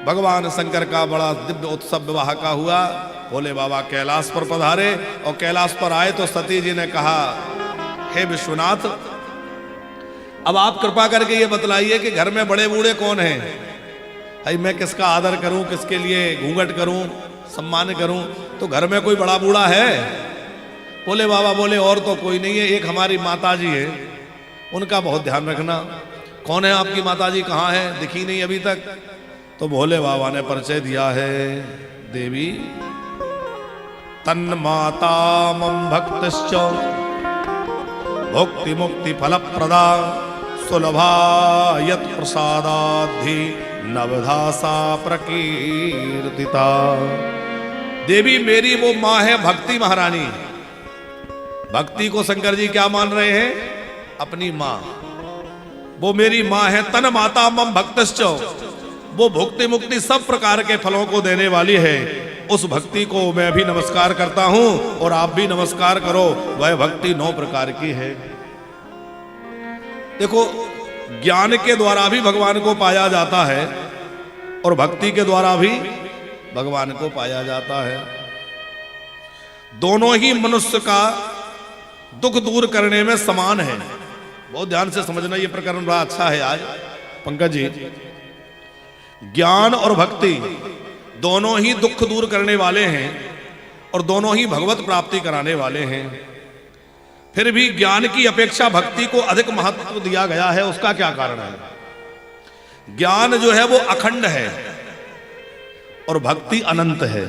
भगवान शंकर का बड़ा दिव्य उत्सव विवाह का हुआ। भोले बाबा कैलाश पर पधारे और कैलाश पर आए तो सती जी ने कहा, हे विश्वनाथ, अब आप कृपा करके ये बतलाइए कि घर में बड़े बूढ़े कौन हैं? भाई मैं किसका आदर करूं, किसके लिए घूंघट करूं, सम्मान करूं? तो घर में कोई बड़ा बूढ़ा है? भोले बाबा बोले, और तो कोई नहीं है, एक हमारी माता जी है, उनका बहुत ध्यान रखना। कौन है आपकी माता जी, कहाँ है, दिखी नहीं अभी तक? तो भोले बाबा ने परिचय दिया है, देवी तन्माता मम भक्तश्च भुक्ति मुक्ति फल प्रदा सुलभा यत प्रसादाधि नवधासा प्रकीर्तिता। देवी मेरी वो माँ है भक्ति महारानी। भक्ति को शंकर जी क्या मान रहे हैं? अपनी माँ। वो मेरी माँ है। तन माता मम भक्तश्च, वो भुक्ति मुक्ति सब प्रकार के फलों को देने वाली है। उस भक्ति को मैं भी नमस्कार करता हूं और आप भी नमस्कार करो। वह भक्ति 9 प्रकार की है। देखो, ज्ञान के द्वारा भी भगवान को पाया जाता है और भक्ति के द्वारा भी भगवान को पाया जाता है। दोनों ही मनुष्य का दुख दूर करने में समान है। बहुत ध्यान से समझना, ये प्रकरण बड़ा अच्छा है आज पंकज जी। ज्ञान और भक्ति दोनों ही दुख दूर करने वाले हैं और दोनों ही भगवत प्राप्ति कराने वाले हैं। फिर भी ज्ञान की अपेक्षा भक्ति को अधिक महत्व दिया गया है। उसका क्या कारण है? ज्ञान जो है वो अखंड है और भक्ति अनंत है।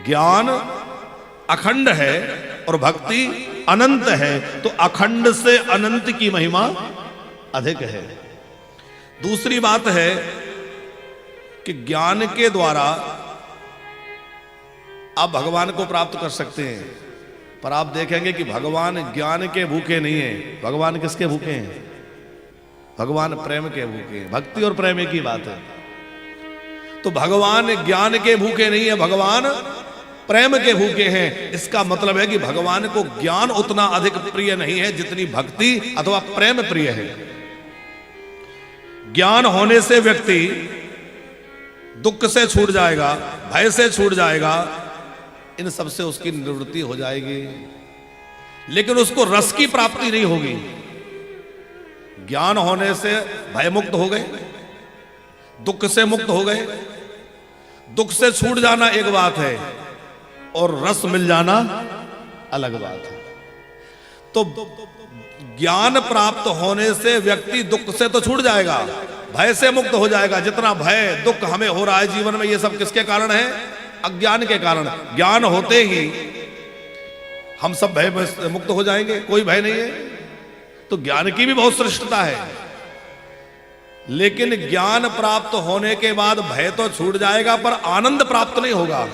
ज्ञान अखंड है और भक्ति अनंत है, तो अखंड से अनंत की महिमा अधिक है। दूसरी बात है कि ज्ञान के द्वारा आप भगवान को प्राप्त कर सकते हैं, पर आप देखेंगे कि भगवान ज्ञान के भूखे नहीं है। भगवान किसके भूखे हैं? भगवान प्रेम के भूखे हैं। भक्ति और प्रेम की बात है। तो भगवान ज्ञान के भूखे नहीं है, भगवान प्रेम के भूखे हैं। इसका मतलब है कि भगवान को ज्ञान उतना अधिक प्रिय नहीं है जितनी भक्ति अथवा प्रेम प्रिय है। ज्ञान होने से व्यक्ति दुख से छूट जाएगा, भय से छूट जाएगा, इन सब से उसकी निवृत्ति हो जाएगी, लेकिन उसको रस की प्राप्ति नहीं होगी। ज्ञान होने से भय मुक्त हो गए, दुख से मुक्त हो गए। दुख से छूट जाना एक बात है और रस मिल जाना अलग बात है। तो ज्ञान प्राप्त होने से व्यक्ति दुख से तो छूट जाएगा, भय से मुक्त हो जाएगा। जितना भय दुख हमें हो रहा है जीवन में, ये सब किसके कारण है? अज्ञान के कारण। ज्ञान होते ही हम सब भय से मुक्त हो जाएंगे, कोई भय नहीं है। तो ज्ञान की भी बहुत श्रेष्ठता है, लेकिन ज्ञान प्राप्त होने के बाद भय तो छूट जाएगा पर आनंद प्राप्त नहीं होगा।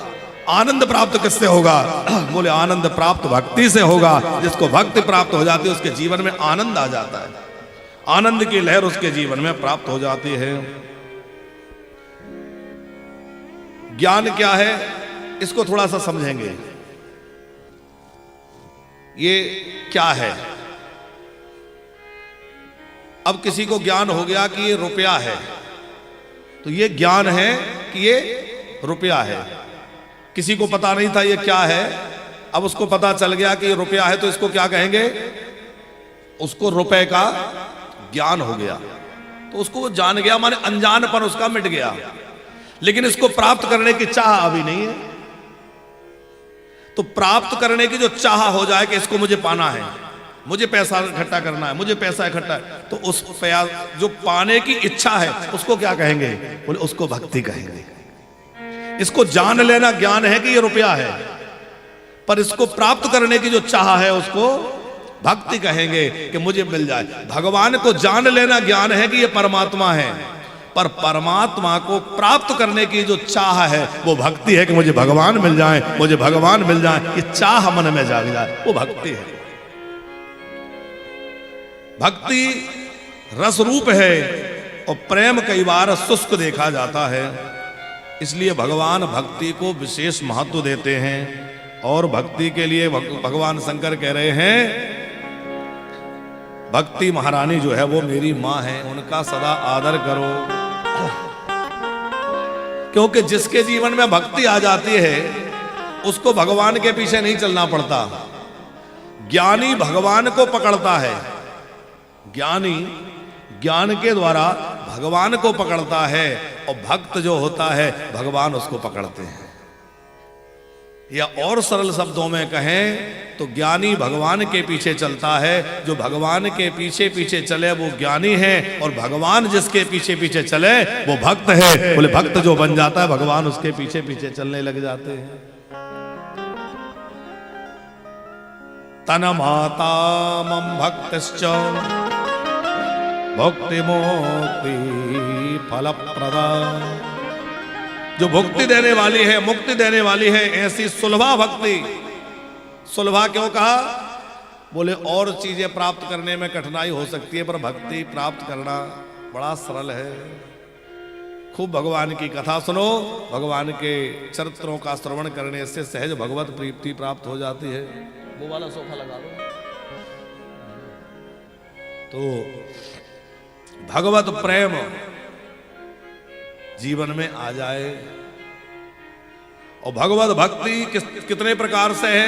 आनंद प्राप्त किससे होगा? बोले आनंद प्राप्त भक्ति से होगा। जिसको भक्ति प्राप्त हो जाती है उसके जीवन में आनंद आ जाता है, आनंद की लहर उसके जीवन में प्राप्त हो जाती है। ज्ञान क्या है, इसको थोड़ा सा समझेंगे। ये क्या है? अब किसी को ज्ञान हो गया कि ये रुपया है, तो ये ज्ञान है कि ये रुपया है। किसी को पता नहीं था ये क्या है, अब उसको पता चल गया कि ये रुपया है, तो इसको क्या कहेंगे? उसको रुपए का ज्ञान हो गया। तो उसको वो जान गया, माने अनजानपन उसका मिट गया। लेकिन इसको प्राप्त करने की चाह अभी नहीं है। तो प्राप्त करने की जो चाह हो जाए कि इसको मुझे पाना है, मुझे पैसा इकट्ठा करना है, मुझे पैसा इकट्ठा, तो उस जो पाने की इच्छा है उसको क्या कहेंगे? बोले उसको भक्ति कहेंगे। इसको जान लेना ज्ञान है कि ये रुपया है, पर इसको प्राप्त करने की जो चाह है उसको भक्ति कहेंगे कि मुझे मिल जाए। भगवान को जान लेना ज्ञान है कि ये परमात्मा है, पर परमात्मा को प्राप्त करने की जो चाह है वो भक्ति है कि मुझे भगवान मिल जाए, मुझे भगवान मिल जाए। ये चाह मन में जाग जाए, वो भक्ति है। भक्ति रस रूप है और प्रेम कई बार शुष्क देखा जाता है। इसलिए भगवान भक्ति को विशेष महत्व देते हैं और भक्ति के लिए भगवान शंकर कह रहे हैं, भक्ति महारानी जो है वो मेरी माँ है, उनका सदा आदर करो। क्योंकि जिसके जीवन में भक्ति आ जाती है उसको भगवान के पीछे नहीं चलना पड़ता। ज्ञानी भगवान को पकड़ता है, ज्ञानी ज्ञान के द्वारा भगवान को पकड़ता है, और भक्त जो होता है भगवान उसको पकड़ते हैं। या और सरल शब्दों में कहें तो ज्ञानी भगवान के पीछे चलता है, जो भगवान के पीछे पीछे चले वो ज्ञानी है, और भगवान जिसके पीछे पीछे चले वो भक्त है। बोले भक्त जो बन जाता है भगवान उसके पीछे पीछे चलने लग जाते हैं। तन माता मम भक्तश्च भक्ति मुक्ति फल प्रदा। जो भुक्ति देने वाली है, मुक्ति देने वाली है, ऐसी सुलभा भक्ति। सुलभा क्यों कहा? बोले और चीजें प्राप्त करने में कठिनाई हो सकती है, पर भक्ति प्राप्त करना बड़ा सरल है। खूब भगवान की कथा सुनो, भगवान के चरित्रों का श्रवण करने से सहज भगवत प्रीति प्राप्त हो जाती है। वो वाला सोफा लगा दो। तो भगवत प्रेम जीवन में आ जाए। और भगवत भक्ति कितने प्रकार से है?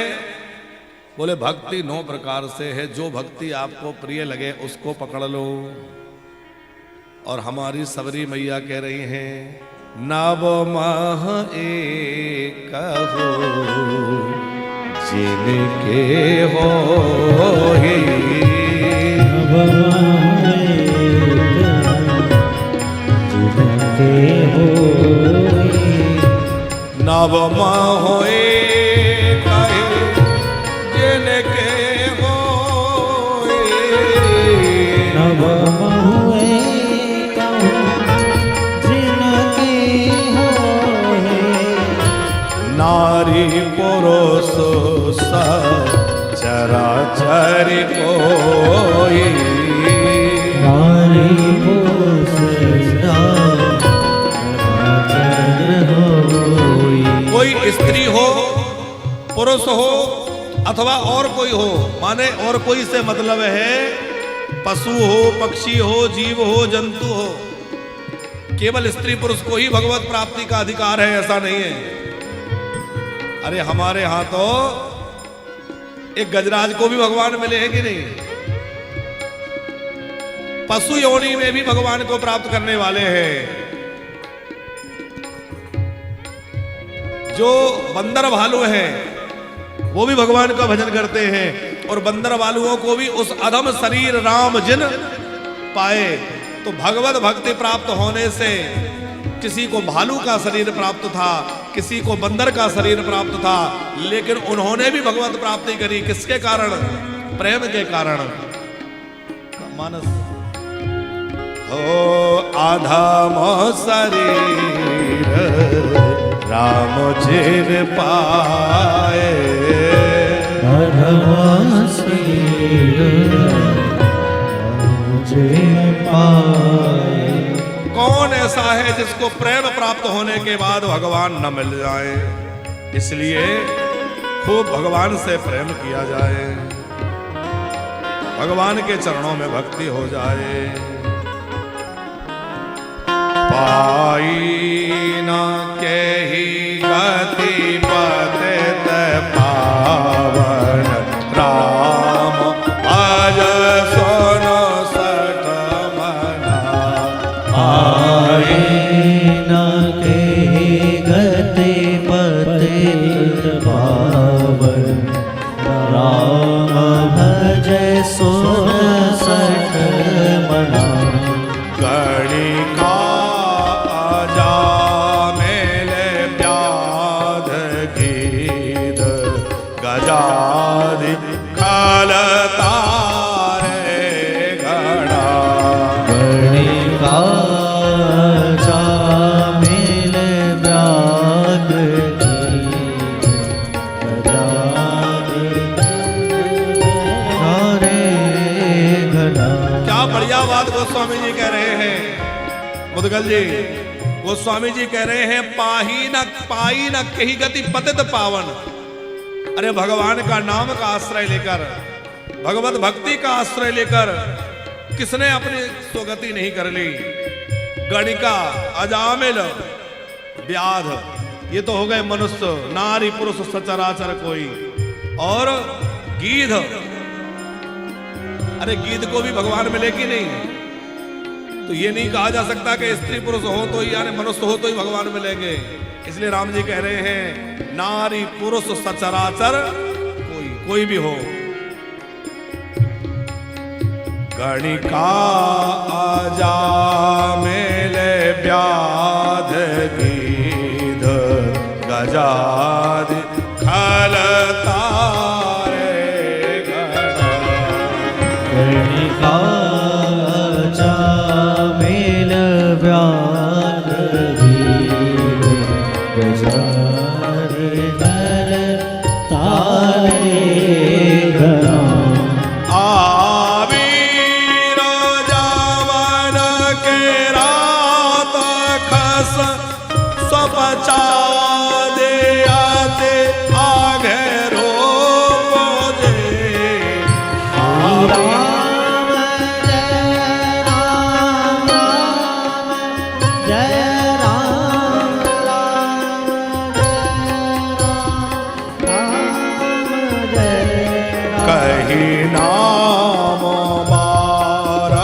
बोले भक्ति 9 प्रकार से है। जो भक्ति आपको प्रिय लगे उसको पकड़ लो। और हमारी सबरी मैया कह रही हैं, नव माह एक हो जिनके हो ही, नव माह एक जिनके हो, नव माह एक जिनके हो, नारी पुरुष चराचर कोई, नारी पुरुष चराचर होई। कोई स्त्री हो, पुरुष हो अथवा और कोई हो, माने और कोई से मतलब है पशु हो, पक्षी हो, जीव हो, जंतु हो। केवल स्त्री पुरुष को ही भगवत प्राप्ति का अधिकार है ऐसा नहीं है। अरे हमारे यहां तो एक गजराज को भी भगवान मिले हैं कि नहीं? पशु योनि में भी भगवान को प्राप्त करने वाले हैं। जो बंदर भालू हैं वो भी भगवान का भजन करते हैं, और बंदर भालुओं को भी उस अधम शरीर राम जिन पाए। तो भगवत भक्ति प्राप्त होने से किसी को भालू का शरीर प्राप्त था, किसी को बंदर का शरीर प्राप्त था, लेकिन उन्होंने भी भगवत प्राप्ति करी। किसके कारण? प्रेम के कारण। मानस हो आधम शरीर राम जिन पाए, आधम शरीर राम जिन पाए। कौन ऐसा है जिसको प्रेम प्राप्त होने के बाद भगवान न मिल जाए? इसलिए खूब भगवान से प्रेम किया जाए, भगवान के चरणों में भक्ति हो जाए। पाई न के ही गति पतित पावन राम आज सोनो सठ मना। पाई न के ही गति पतित पावन राम भज सोन सठ मना। गणिका आजा मेले व्याध गीध गजादि खल तारे गणा। गणिका जा मिल व्याध गीध गजादि तारे गणा। क्या बढ़िया बात गोस्वामी जी कह रहे हैं, मुदगल जी। गोस्वामी जी कह रहे हैं पाई न कही गति पतित पावन। अरे भगवान का नाम का आश्रय लेकर, भगवत भक्ति का आश्रय लेकर किसने अपनी स्वगति नहीं कर ली? गणिका अजामिल व्याध, ये तो हो गए मनुष्य, नारी पुरुष सचराचर कोई। और गीध, अरे गीध को भी भगवान मिले कि नहीं? तो ये नहीं कहा जा सकता कि स्त्री पुरुष हो तो ही, यानी मनुष्य हो तो ही भगवान मिलेंगे। इसलिए राम जी कह रहे हैं नारी पुरुष सचराचर कोई भी हो। गणिका आजा मेले व्याध गीध गजादि खलतारे गणिका आजा मेल व्याध गीध गजादि खलतारे गणा। स्वपचा दे आते आगे रो दे। राम जय राम राम जय राम राम जय राम कही नाम बारकते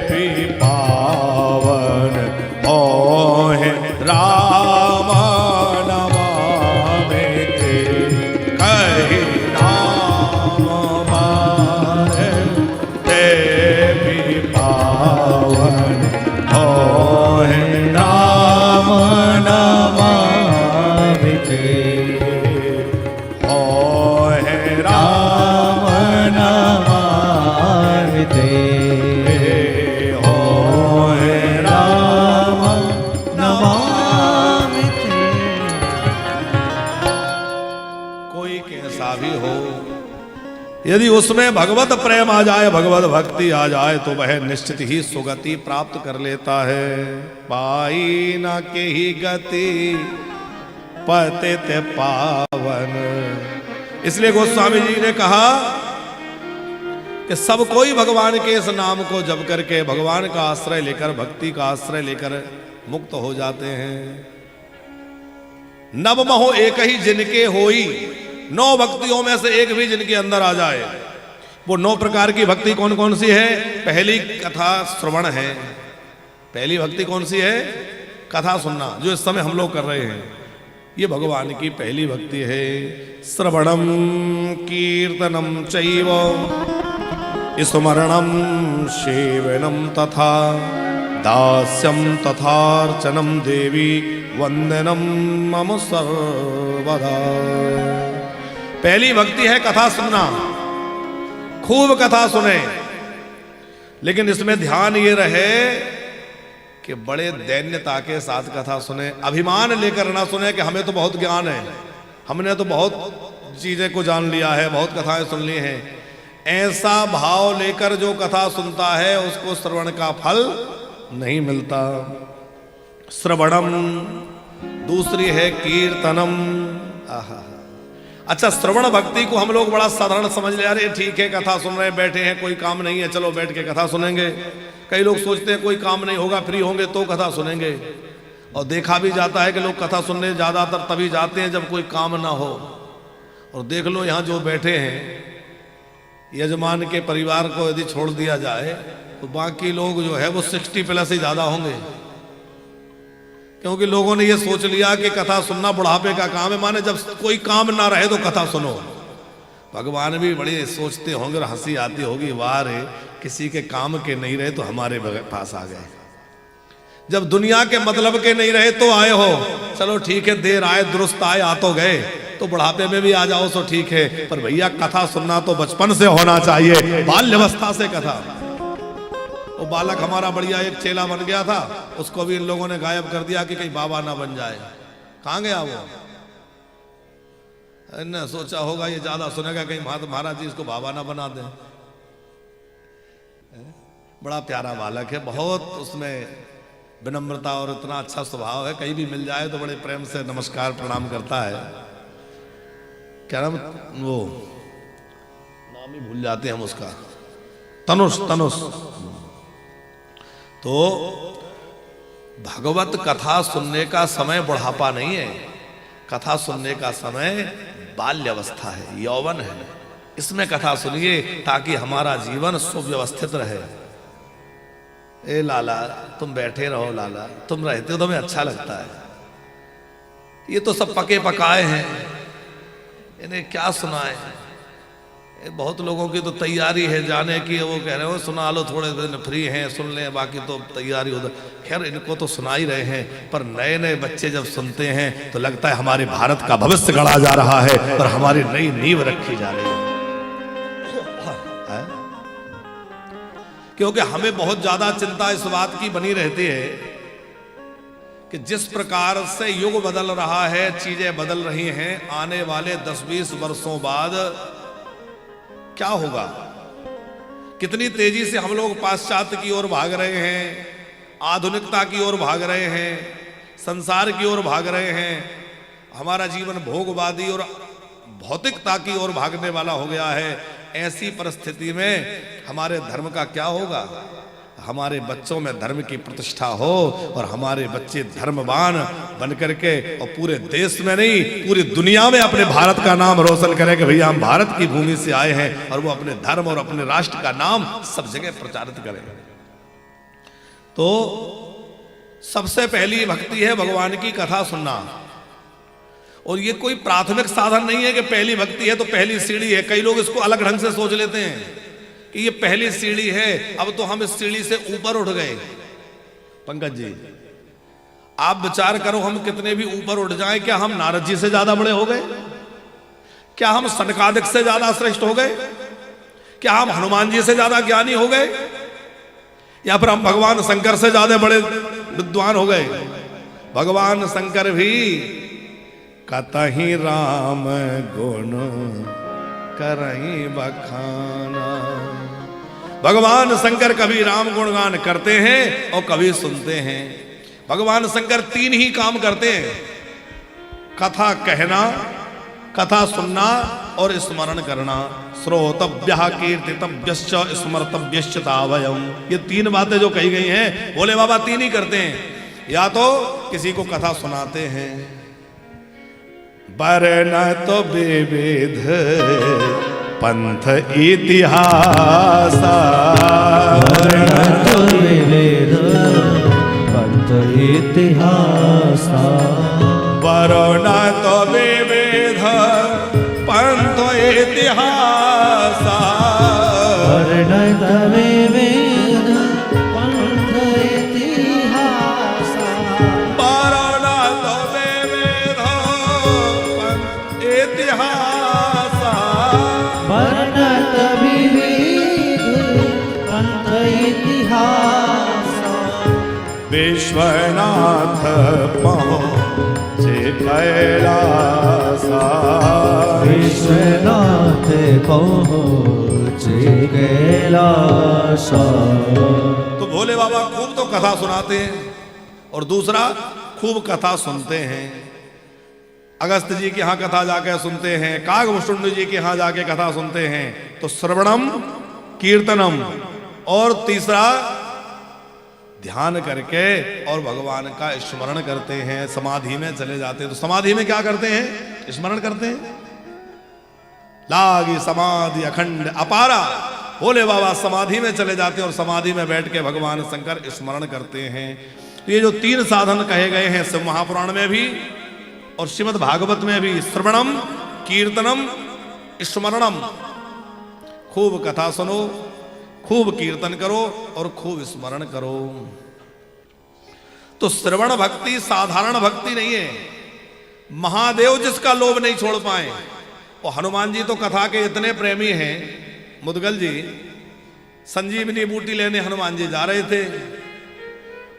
भी पावन ओहे राम नमामि ते। कही नाम बारकते भी पावन ओहे राम नमामि ते। ओहे राम नमामि ते। ओहे राम नमामि ते। कोई कैसा भी हो, यदि उसमें भगवत प्रेम आ जाए, भगवत भक्ति आ जाए, तो वह निश्चित ही सुगति प्राप्त कर लेता है। पाई न के ही गति पतित पावन। इसलिए गोस्वामी जी ने कहा कि सब कोई भगवान के इस नाम को जप करके, भगवान का आश्रय लेकर, भक्ति का आश्रय लेकर मुक्त हो जाते हैं। नव महो एक ही जिनके होई, 9 भक्तियों में से एक भी जिनके अंदर आ जाए। वो 9 प्रकार की भक्ति कौन कौन सी है? पहली कथा श्रवण है। पहली भक्ति कौन सी है? कथा सुनना, जो इस समय हम लोग कर रहे हैं। ये भगवान की पहली भक्ति है। श्रवणम कीर्तनम चैव स्मरणम सेवनम तथा दास्यम तथार्चनम देवी वंदनम मम सर्वदा। पहली भक्ति है कथा सुनना, खूब कथा सुने, लेकिन इसमें ध्यान ये रहे कि बड़े दैन्यता के साथ कथा सुने। अभिमान लेकर ना सुने कि हमें तो बहुत ज्ञान है, हमने तो बहुत चीजें को जान लिया है, बहुत कथाएं सुन ली हैं। ऐसा भाव लेकर जो कथा सुनता है उसको श्रवण का फल नहीं मिलता। श्रवणम, दूसरी है कीर्तनम। आहा, अच्छा, श्रवण भक्ति को हम लोग बड़ा साधारण समझ ले, अरे ठीक है कथा सुन रहे हैं, बैठे हैं, कोई काम नहीं है, चलो बैठ के कथा सुनेंगे। कई लोग सोचते हैं कोई काम नहीं होगा, फ्री होंगे तो कथा सुनेंगे। और देखा भी जाता है कि लोग कथा सुनने ज्यादातर तभी जाते हैं जब कोई काम ना हो। और देख लो यहाँ जो बैठे हैं, यजमान के परिवार को यदि छोड़ दिया जाए तो बाकी लोग जो है वो 60 प्लस ही ज्यादा होंगे, क्योंकि लोगों ने ये सोच लिया कि कथा सुनना बुढ़ापे का काम है। माने जब कोई काम ना रहे तो कथा सुनो। भगवान भी बड़े सोचते होंगे और हंसी आती होगी, वाह रे, किसी के काम के नहीं रहे तो हमारे पास आ गए। जब दुनिया के मतलब के नहीं रहे तो आए हो, चलो ठीक है, देर आए दुरुस्त आए, आ तो गए, तो बुढ़ापे में भी आ जाओ सो ठीक है। पर भैया कथा सुनना तो बचपन से होना चाहिए, बाल्यवस्था से कथा। वो बालक हमारा बढ़िया एक चेला बन गया था, उसको भी इन लोगों ने गायब कर दिया कि कहीं बाबा ना बन जाए। कहाँ गया वो? ने सोचा होगा ये ज्यादा सुनेगा, कहीं महाराज जी इसको बाबा ना बना दें। बड़ा प्यारा बालक है, बहुत उसमें विनम्रता और इतना अच्छा स्वभाव है, कहीं भी मिल जाए तो बड़े प्रेम से नमस्कार प्रणाम करता है। क्या नाम, वो नाम ही भूल जाते हैं हम उसका, तनुष। तो भगवत कथा सुनने का समय बुढ़ापा नहीं है, कथा सुनने का समय बाल्यावस्था है, यौवन है। इसमें कथा सुनिए ताकि हमारा जीवन सुव्यवस्थित रहे। ए लाला तुम बैठे रहो, लाला तुम रहते हो तो हमें अच्छा लगता है। ये तो सब पके पकाए हैं, इन्हें क्या सुनाए। बहुत लोगों की तो तैयारी है जाने की, वो कह रहे हो सुना लो, थोड़े दिन फ्री हैं सुन लें, बाकी तो तैयारी उधर। खैर इनको तो सुना ही रहे हैं, पर नए नए बच्चे जब सुनते हैं तो लगता है हमारे भारत का भविष्य गढ़ा जा रहा है और हमारी नई नींव रखी जा रही है। क्योंकि हमें बहुत ज्यादा चिंता इस बात की बनी रहती है कि जिस प्रकार से युग बदल रहा है, चीजें बदल रही हैं, आने वाले 10-20 वर्षों बाद क्या होगा। कितनी तेजी से हम लोग पाश्चात्य की ओर भाग रहे हैं, आधुनिकता की ओर भाग रहे हैं, संसार की ओर भाग रहे हैं। हमारा जीवन भोगवादी और भौतिकता की ओर भागने वाला हो गया है। ऐसी परिस्थिति में हमारे धर्म का क्या होगा। हमारे बच्चों में धर्म की प्रतिष्ठा हो और हमारे बच्चे धर्मवान बन करके और पूरे देश में नहीं पूरी दुनिया में अपने भारत का नाम रोशन करें कि भैया हम भारत की भूमि से आए हैं, और वो अपने धर्म और अपने राष्ट्र का नाम सब जगह प्रचारित करें। तो सबसे पहली भक्ति है भगवान की कथा सुनना। और ये कोई प्राथमिक साधन नहीं है कि पहली भक्ति है तो पहली सीढ़ी है। कई लोग इसको अलग ढंग से सोच लेते हैं कि ये पहली सीढ़ी है, अब तो हम इस सीढ़ी से ऊपर उठ गए। पंकज जी आप विचार करो, हम कितने भी ऊपर उठ जाएं, क्या हम नारद जी से ज्यादा बड़े हो गए? क्या हम सनकादिक से ज्यादा श्रेष्ठ हो गए? क्या हम हनुमान जी से ज्यादा ज्ञानी हो गए? या फिर हम भगवान शंकर से ज्यादा बड़े विद्वान हो गए? भगवान शंकर भी कतहि राम गुण करहीं बखाना। भगवान शंकर कभी राम गुणगान करते हैं और कभी सुनते हैं। भगवान शंकर 3 ही काम करते हैं, कथा कहना, कथा सुनना और स्मरण करना। श्रोतव्यः कीर्तितव्यश्च स्मर्तव्यश्च तावयम्। ये 3 बातें जो कही गई हैं भोले बाबा 3 ही करते हैं। या तो किसी को कथा सुनाते हैं, वर्ण तो विविध पंथ इतिहास, वर्ण तो विविध पंथ इतिहास, वर्ण तो विविध पंथ इतिहास, वर्ण तो विविध पंथ इतिहास, वर्ण तो विविध पंथ इतिहास, वर्ण तो विविध पंथ इतिहास। विश्वनाथ पहुँचे कैलास, विश्वनाथ पहुँचे कैलास। तो भोले बाबा खूब तो कथा सुनाते हैं और दूसरा खूब कथा सुनते हैं। अगस्त जी के यहाँ कथा जाके सुनते हैं, कागभूषुंड जी के यहाँ जाके कथा सुनते हैं। तो श्रवणम कीर्तनम, और तीसरा ध्यान करके और भगवान का स्मरण करते हैं। समाधि में चले जाते हैं। तो समाधि में क्या करते हैं? स्मरण करते हैं। लागी समाधि अखंड अपारा। भोले बाबा समाधि में चले जाते हैं और समाधि में बैठ के भगवान शंकर स्मरण करते हैं। तो ये जो 3 साधन कहे गए हैं शिव महापुराण में भी और श्रीमद् भागवत में भी, श्रवणम कीर्तनम स्मरणम। खूब कथा सुनो, खूब कीर्तन करो और खूब स्मरण करो। तो श्रवण भक्ति साधारण भक्ति नहीं है। महादेव जिसका लोभ नहीं छोड़ पाए। और हनुमान जी तो कथा के इतने प्रेमी हैं। मुदगल जी संजीवनी बूटी लेने हनुमान जी जा रहे थे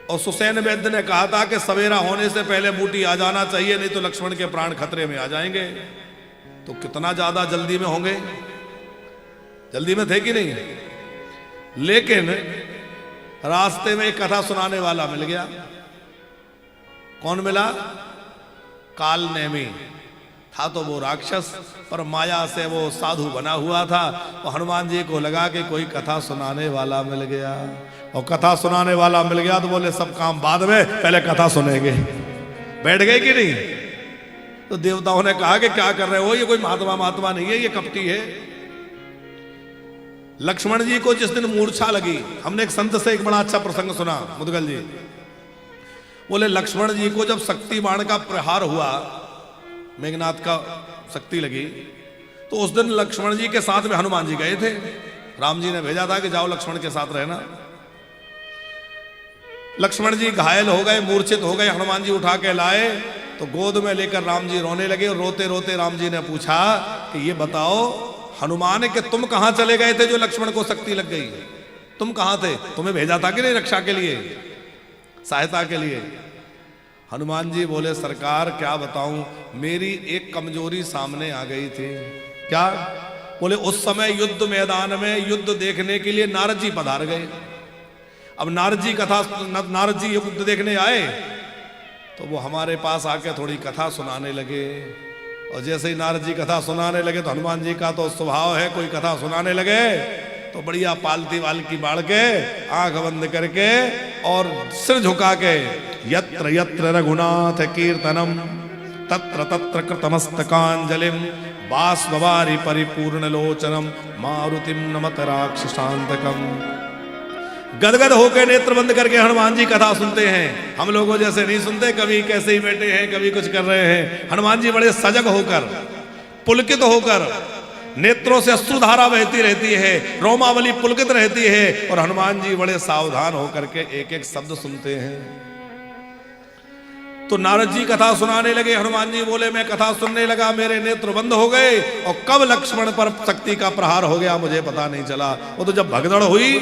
और सुसैन वैद्य ने कहा था कि सवेरा होने से पहले बूटी आ जाना चाहिए, नहीं तो लक्ष्मण के प्राण खतरे में आ जाएंगे। तो कितना ज्यादा जल्दी में होंगे, जल्दी में थे कि नहीं। लेकिन रास्ते में एक कथा सुनाने वाला मिल गया। कौन मिला? काल नेमी था। तो वो राक्षस पर माया से वो साधु बना हुआ था। तो हनुमान जी को लगा कि कोई कथा सुनाने वाला मिल गया। और कथा सुनाने वाला मिल गया तो बोले सब काम बाद में, पहले कथा सुनेंगे। बैठ गए कि नहीं? तो देवताओं ने कहा कि क्या कर रहे हो, ये कोई महात्मा नहीं है, ये कपटी है। लक्ष्मण जी को जिस दिन मूर्छा लगी, हमने एक संत से एक बड़ा अच्छा प्रसंग सुना, मुदगल जी बोले लक्ष्मण जी को जब शक्ति बाण का प्रहार हुआ, मेघनाथ का शक्ति लगी, तो उस दिन लक्ष्मण जी के साथ में हनुमान जी गए थे। राम जी ने भेजा था कि जाओ लक्ष्मण के साथ रहना। लक्ष्मण जी घायल हो गए, मूर्छित हो गए, हनुमान जी उठा के लाए तो गोद में लेकर राम जी रोने लगे। और रोते रोते राम जी ने पूछा कि ये बताओ हनुमान कि तुम कहां चले गए थे जो लक्ष्मण को शक्ति लग गई? तुम कहां थे? तुम्हें भेजा था कि नहीं रक्षा के लिए, सहायता के लिए? हनुमान जी बोले सरकार क्या बताऊं, मेरी एक कमजोरी सामने आ गई थी। क्या? बोले उस समय युद्ध मैदान में युद्ध देखने के लिए नारद जी पधार गए। अब नारद जी युद्ध देखने आए तो वो हमारे पास आके थोड़ी कथा सुनाने लगे। और जैसे ही नारद जी कथा सुनाने लगे तो हनुमान जी का तो स्वभाव है, कोई कथा सुनाने लगे तो बढ़िया पालती वाल्की बाढ़ के आंख बंद करके और सिर झुका के यत्र यत्र रघुनाथ कीर्तनम तत्र तत्र कृतमस्तकांजलिम बाष्पवारि परिपूर्ण लोचनम मारुतिम नमत राक्षसांतकम। गदगद होकर नेत्र बंद करके हनुमान जी कथा सुनते हैं। हम लोगों जैसे नहीं सुनते, कभी कैसे ही बैठे हैं, कभी कुछ कर रहे हैं। हनुमान जी बड़े सजग होकर, पुलकित होकर, नेत्रों से अश्रुधारा बहती रहती है, रोमावली पुलकित रहती है और हनुमान जी बड़े सावधान होकर के एक एक शब्द सुनते हैं। तो नारद जी कथा सुनाने लगे, हनुमान जी बोले मैं कथा सुनने लगा, मेरे नेत्र बंद हो गए और कब लक्ष्मण पर शक्ति का प्रहार हो गया मुझे पता नहीं चला। वो तो जब भगदड़ हुई,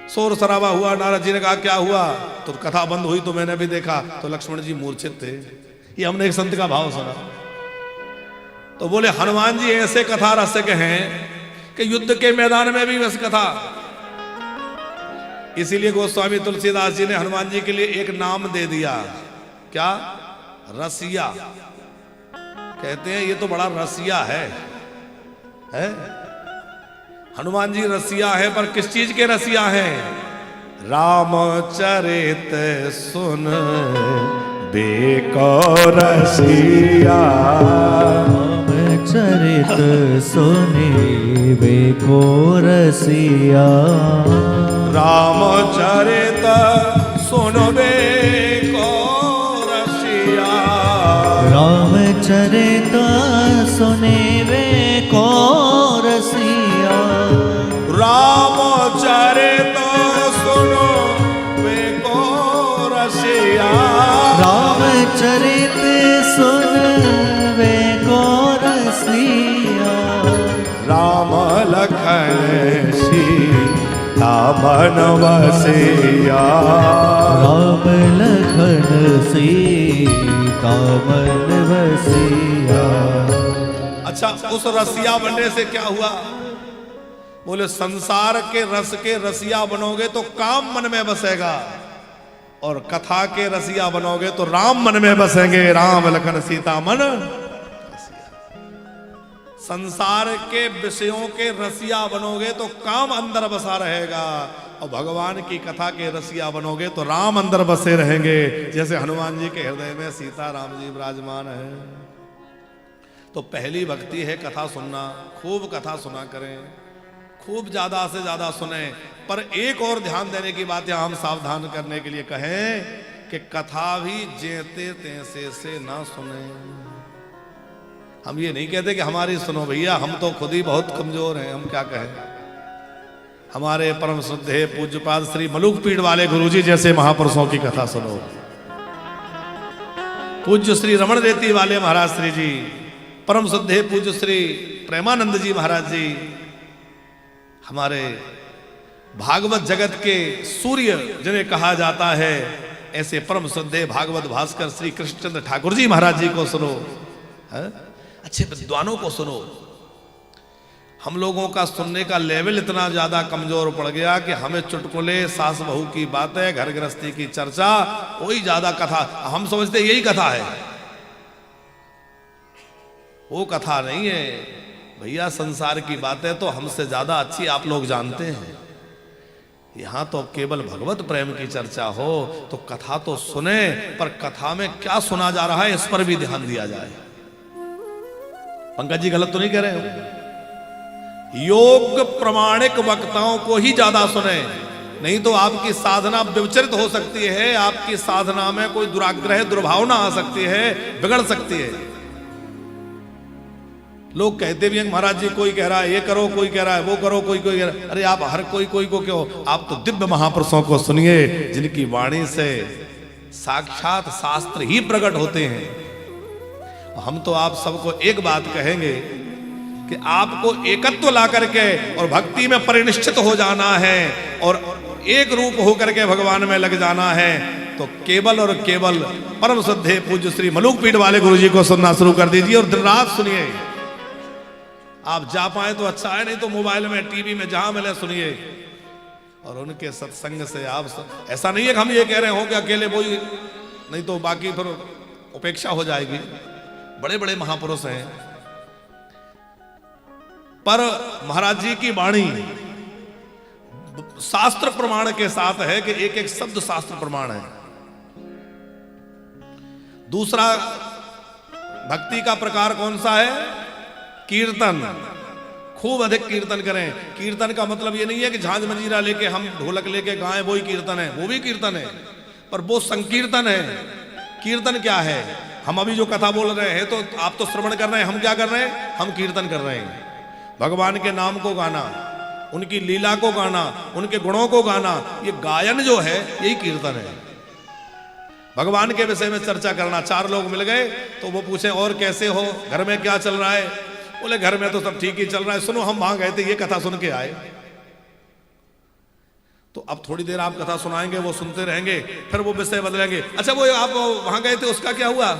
शोर शराबा हुआ, नारद जी ने कहा क्या हुआ, तो कथा बंद हुई तो मैंने भी देखा तो लक्ष्मण जी मूर्छित थे। ये हमने एक संत का भाव सुना। तो बोले हनुमान जी ऐसे कथा रसिक हैं कि युद्ध के मैदान में भी बस कथा। इसीलिए गोस्वामी तुलसीदास जी ने हनुमान जी के लिए एक नाम दे दिया, क्या? रसिया। कहते हैं ये तो बड़ा रसिया है? हनुमान जी रसिया है, पर किस चीज के रसिया हैं? रामचरित सुन बेको रसिया, रामचरित सुने बेको रसिया, रामचरित सुन बेको रसिया, रामचरित सुने बेको रसिया, रामचरित सुनो बेको रसिया, रामचरित सुन बेको रसिया, राम लखन सीता मन बसिया, राम लखन सीता मन बसिया। अच्छा, उस रसिया बनने से क्या हुआ? बोले संसार के रस के रसिया बनोगे तो काम मन में बसेगा और कथा के रसिया बनोगे तो राम मन में बसेंगे। राम लखन सीता मन। संसार के विषयों के रसिया बनोगे तो काम अंदर बसा रहेगा और भगवान की कथा के रसिया बनोगे तो राम अंदर बसे रहेंगे। जैसे हनुमान जी के हृदय में सीता राम जी विराजमान है। तो पहली भक्ति है कथा सुनना। खूब कथा सुना करें, खूब ज्यादा से ज्यादा सुने। पर एक और ध्यान देने की बात है, हम सावधान करने के लिए कहें कि कथा भी जेते तैसे से ना सुने। हम ये नहीं कहते कि हमारी सुनो भैया, हम तो खुद ही बहुत कमजोर हैं, हम क्या कहें। हमारे परम श्रद्धेय पूज्यपाद श्री मलुक पीठ वाले गुरुजी जैसे महापुरुषों की कथा सुनो। पूज्य श्री रमण रेती वाले महाराज श्री जी, परम श्रद्धेय पूज्य श्री प्रेमानंद जी महाराज जी, हमारे भागवत जगत के सूर्य जिन्हें कहा जाता है, ऐसे परम श्रद्धेय भागवत भास्कर श्री कृष्णचंद्र ठाकुर जी महाराज जी को सुनो। अच्छे विद्वानों को सुनो। हम लोगों का सुनने का लेवल इतना ज्यादा कमजोर पड़ गया कि हमें चुटकुले, सास बहू की बातें, घर गृहस्थी की चर्चा, वही ज्यादा कथा। हम समझते यही कथा है, वो कथा नहीं है भैया। संसार की बातें तो हमसे ज्यादा अच्छी आप लोग जानते हैं। यहां तो केवल भगवत प्रेम की चर्चा हो तो कथा तो सुने, पर कथा में क्या सुना जा रहा है इस पर भी ध्यान दिया जाए। पंकज जी गलत तो नहीं कह रहे हो? योग प्रमाणिक वक्ताओं को ही ज्यादा सुने, नहीं तो आपकी साधना विचलित हो सकती है, आपकी साधना में कोई दुराग्रह दुर्भावना आ सकती है, बिगड़ सकती है। लोग कहते भी हैं महाराज जी कोई कह रहा है ये करो, कोई कह रहा है वो करो, कोई कह रहा है, अरे आप हर कोई को क्यों? आप तो दिव्य महापुरुषों को सुनिए जिनकी वाणी से साक्षात शास्त्र ही प्रकट होते हैं। हम तो आप सबको एक बात कहेंगे कि आपको एकत्व ला करके और भक्ति में परिनिष्ठित हो जाना है और एक रूप होकर के भगवान में लग जाना है, तो केवल और केवल परम श्रद्धेय पूज्य श्री मलूक पीठ वाले गुरु जी को सुनना शुरू कर दीजिए और दिन रात सुनिए। आप जा पाए तो अच्छा है, नहीं तो मोबाइल में टीवी में जहां मिले सुनिए। और उनके सत्संग से आप ऐसा नहीं है कि हम ये कह रहे हो कि अकेले वही, नहीं तो बाकी फिर उपेक्षा हो जाएगी। बड़े बड़े महापुरुष हैं, पर महाराज जी की वाणी शास्त्र प्रमाण के साथ है कि एक एक शब्द शास्त्र प्रमाण है। दूसरा भक्ति का प्रकार कौन सा है? कीर्तन। खूब अधिक कीर्तन करें। कीर्तन का मतलब ये नहीं है कि झांझ मंजीरा लेके हम ढोलक लेके गाएं वही कीर्तन है, वो भी कीर्तन है, पर वो संकीर्तन है। कीर्तन क्या है? हम अभी जो कथा बोल रहे हैं तो आप तो श्रवण कर रहे हैं, हम क्या कर रहे हैं? हम कीर्तन कर रहे हैं। भगवान के नाम को गाना, उनकी लीला को गाना, उनके गुणों को गाना, ये गायन जो है यही कीर्तन है। भगवान के विषय में चर्चा करना। चार लोग मिल गए तो वो पूछे और कैसे हो, घर में क्या चल रहा है? बोले घर में तो सब ठीक ही चल रहा है, सुनो हम वहां गए थे ये कथा सुन के आए। तो अब थोड़ी देर आप कथा सुनाएंगे, वो सुनते रहेंगे, फिर वो विषय बदलेंगे। अच्छा वो आप वहां गए थे उसका क्या हुआ?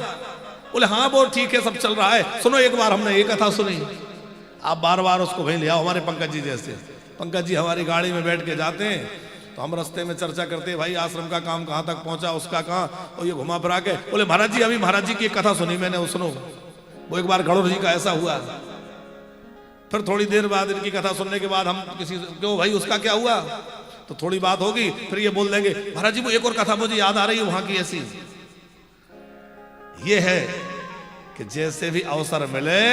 बोले हाँ वो ठीक है सब चल रहा है, सुनो एक बार हमने ये कथा सुनी। आप बार बार उसको वहीं ले आओ। हमारे पंकज जी जैसे, पंकज जी हमारी गाड़ी में बैठ के जाते हैं तो हम रास्ते में चर्चा करते हैं, भाई आश्रम का काम कहाँ तक पहुंचा, उसका कहाँ, और ये घुमा फिरा के बोले महाराज जी अभी महाराज जी की एक कथा सुनी मैंने, वो सुनो। वो एक बार गणोर जी का ऐसा हुआ। फिर थोड़ी देर बाद इनकी कथा सुनने के बाद हम किसी क्यों भाई उसका क्या हुआ, तो थोड़ी बात होगी, फिर ये बोल देंगे महाराज जी वो एक और कथा मुझे याद आ रही है वहां की ऐसी। ये है कि जैसे भी अवसर मिले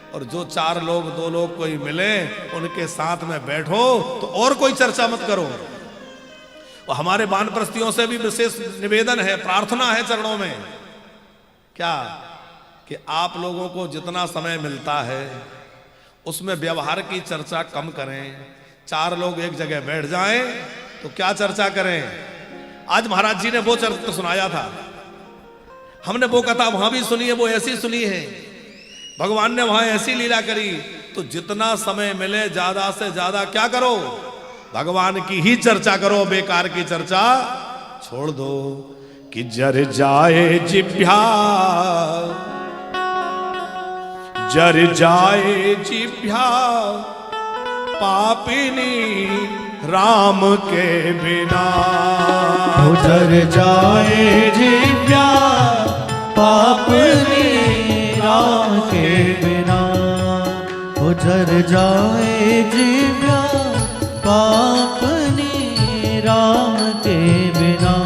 और जो चार लोग दो लोग कोई मिले उनके साथ में बैठो तो और कोई चर्चा मत करो। और हमारे वानप्रस्थियों से भी विशेष निवेदन है, प्रार्थना है चरणों में, क्या कि आप लोगों को जितना समय मिलता है उसमें व्यवहार की चर्चा कम करें। चार लोग एक जगह बैठ जाएं तो क्या चर्चा करें? आज महाराज जी ने वो चरित्र सुनाया था, हमने वो कथा वहां भी सुनी है, वो ऐसी सुनी है, भगवान ने वहां ऐसी लीला करी। तो जितना समय मिले ज्यादा से ज्यादा क्या करो? भगवान की ही चर्चा करो, बेकार की चर्चा छोड़ दो। कि जर जाए जिभ्या, जर जाए जिभ्या पापिनी राम के बिना। जर जाए जिभ्या पापिनी राम के बिना। जर जाए जिभ्या पापिनी राम के बिना।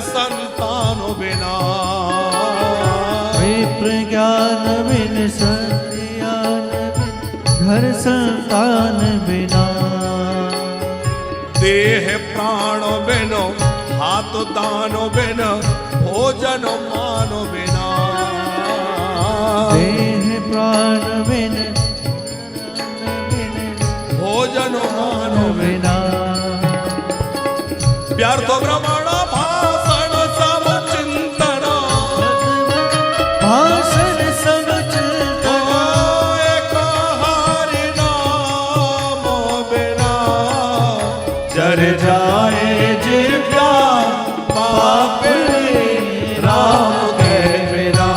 संतानो बिना विप्र ज्ञान बिन सत्यान बिन घर संतान बिना। देह प्राणो बिनो हाथ दानो बिन भोजन भोजन मान बिना, देह प्राण बिन भोजन मान बिना, व्यर्थ भ्रमण भाषण सब चिंतन, भाषण सब चिंतन, एक हरि नाम बिना, जर जाए जिव्या पापनी राम के बिना,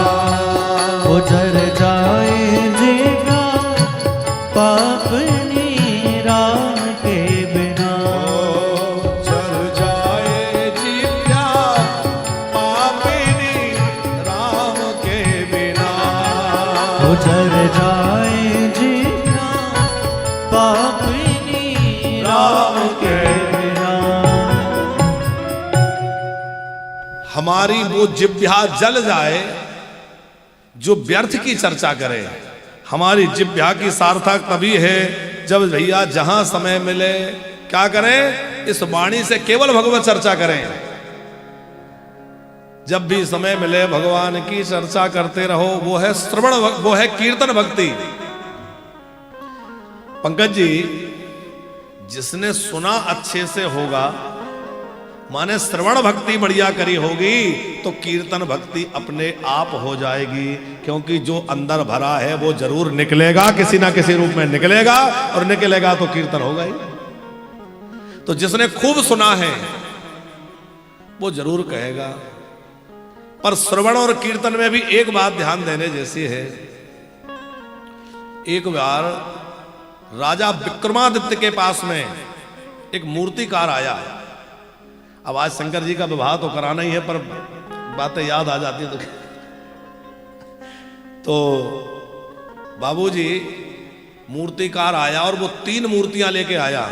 ओ जर जाए जिव्या पापनी राम के बिना, जल जाए जीव्या पापिनी राम के बिना, ओ जर जाए जिव्या पापनी राम के बिना। हमारी वो जिह्वा जल जाए जो व्यर्थ की चर्चा करे। हमारी जिह्वा की सार्थक तभी है जब भैया जहां समय मिले क्या करें, इस वाणी से केवल भगवत चर्चा करें। जब भी समय मिले भगवान की चर्चा करते रहो, वो है श्रवण, वो है कीर्तन भक्ति। पंकज जी, जिसने सुना अच्छे से होगा, माने श्रवण भक्ति बढ़िया करी होगी, तो कीर्तन भक्ति अपने आप हो जाएगी, क्योंकि जो अंदर भरा है वो जरूर निकलेगा, किसी ना किसी रूप में निकलेगा, और निकलेगा तो कीर्तन होगा ही। तो जिसने खूब सुना है वो जरूर कहेगा। पर श्रवण और कीर्तन में भी एक बात ध्यान देने जैसी है। एक बार राजा विक्रमादित्य के पास में एक मूर्तिकार आया। अब आज शंकर जी का विवाह तो कराना ही है, पर बातें याद आ जाती हैं तो बाबूजी मूर्तिकार आया और वो 3 मूर्तियां लेके आया।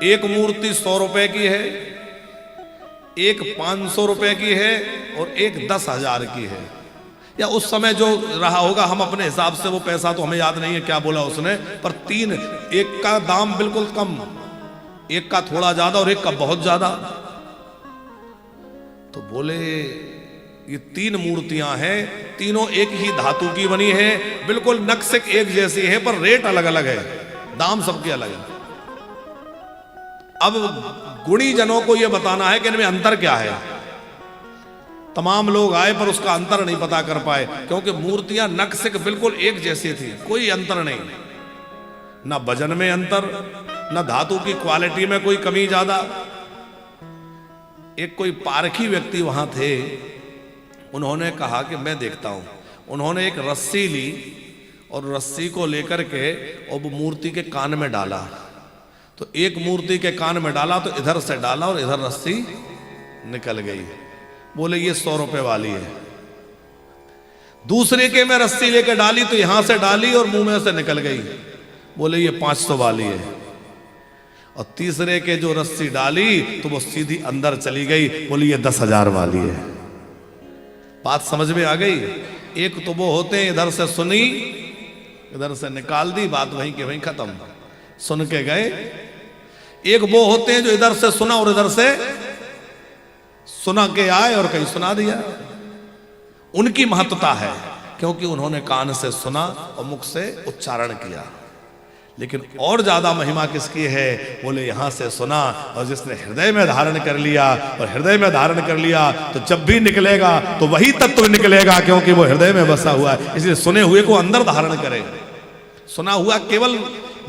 एक मूर्ति 100 रुपए की है, एक 500 रुपए की है, और एक 10,000 की है, या उस समय जो रहा होगा, हम अपने हिसाब से, वो पैसा तो हमें याद नहीं है क्या बोला उसने, पर 3, एक का दाम बिल्कुल कम, एक का थोड़ा ज्यादा और एक का बहुत ज्यादा। तो बोले ये 3 मूर्तियां हैं, तीनों एक ही धातु की बनी है, बिल्कुल नक्शे एक जैसी है, पर रेट अलग अलग है, दाम सबके अलग है। अब गुणी जनों को यह बताना है कि इनमें अंतर क्या है। तमाम लोग आए पर उसका अंतर नहीं पता कर पाए, क्योंकि मूर्तियां नक्शे बिल्कुल एक जैसी थी, कोई अंतर नहीं, ना वजन में अंतर, ना धातु की क्वालिटी में कोई कमी ज्यादा। एक कोई पारखी व्यक्ति वहां थे, उन्होंने कहा कि मैं देखता हूं। उन्होंने एक रस्सी ली और रस्सी को लेकर के और वो मूर्ति के कान में डाला। तो एक मूर्ति के कान में डाला तो इधर से डाला और इधर रस्सी निकल गई। बोले ये 100 रुपए वाली है। दूसरे के में रस्सी लेकर डाली तो यहां से डाली और मुंह में से निकल गई, बोले ये 500 वाली है। और तीसरे के जो रस्सी डाली तो वो सीधी अंदर चली गई, बोली ये 10,000 वाली है। बात समझ में आ गई। एक तो वो होते हैं इधर से सुनी, इधर से निकाल दी, बात वहीं के वहीं खत्म, सुन के गए। एक वो होते हैं जो इधर से सुना और इधर से सुना के आए और कहीं सुना दिया। उनकी महत्वता है, क्योंकि उन्होंने कान से सुना और मुख से उच्चारण किया। लेकिन और ज्यादा महिमा किसकी है? बोले यहां से सुना और जिसने हृदय में धारण कर लिया, और हृदय में धारण कर लिया तो जब भी निकलेगा तो वही तत्व निकलेगा, क्योंकि वो हृदय में बसा हुआ है। इसलिए सुने हुए को अंदर धारण करे। सुना हुआ केवल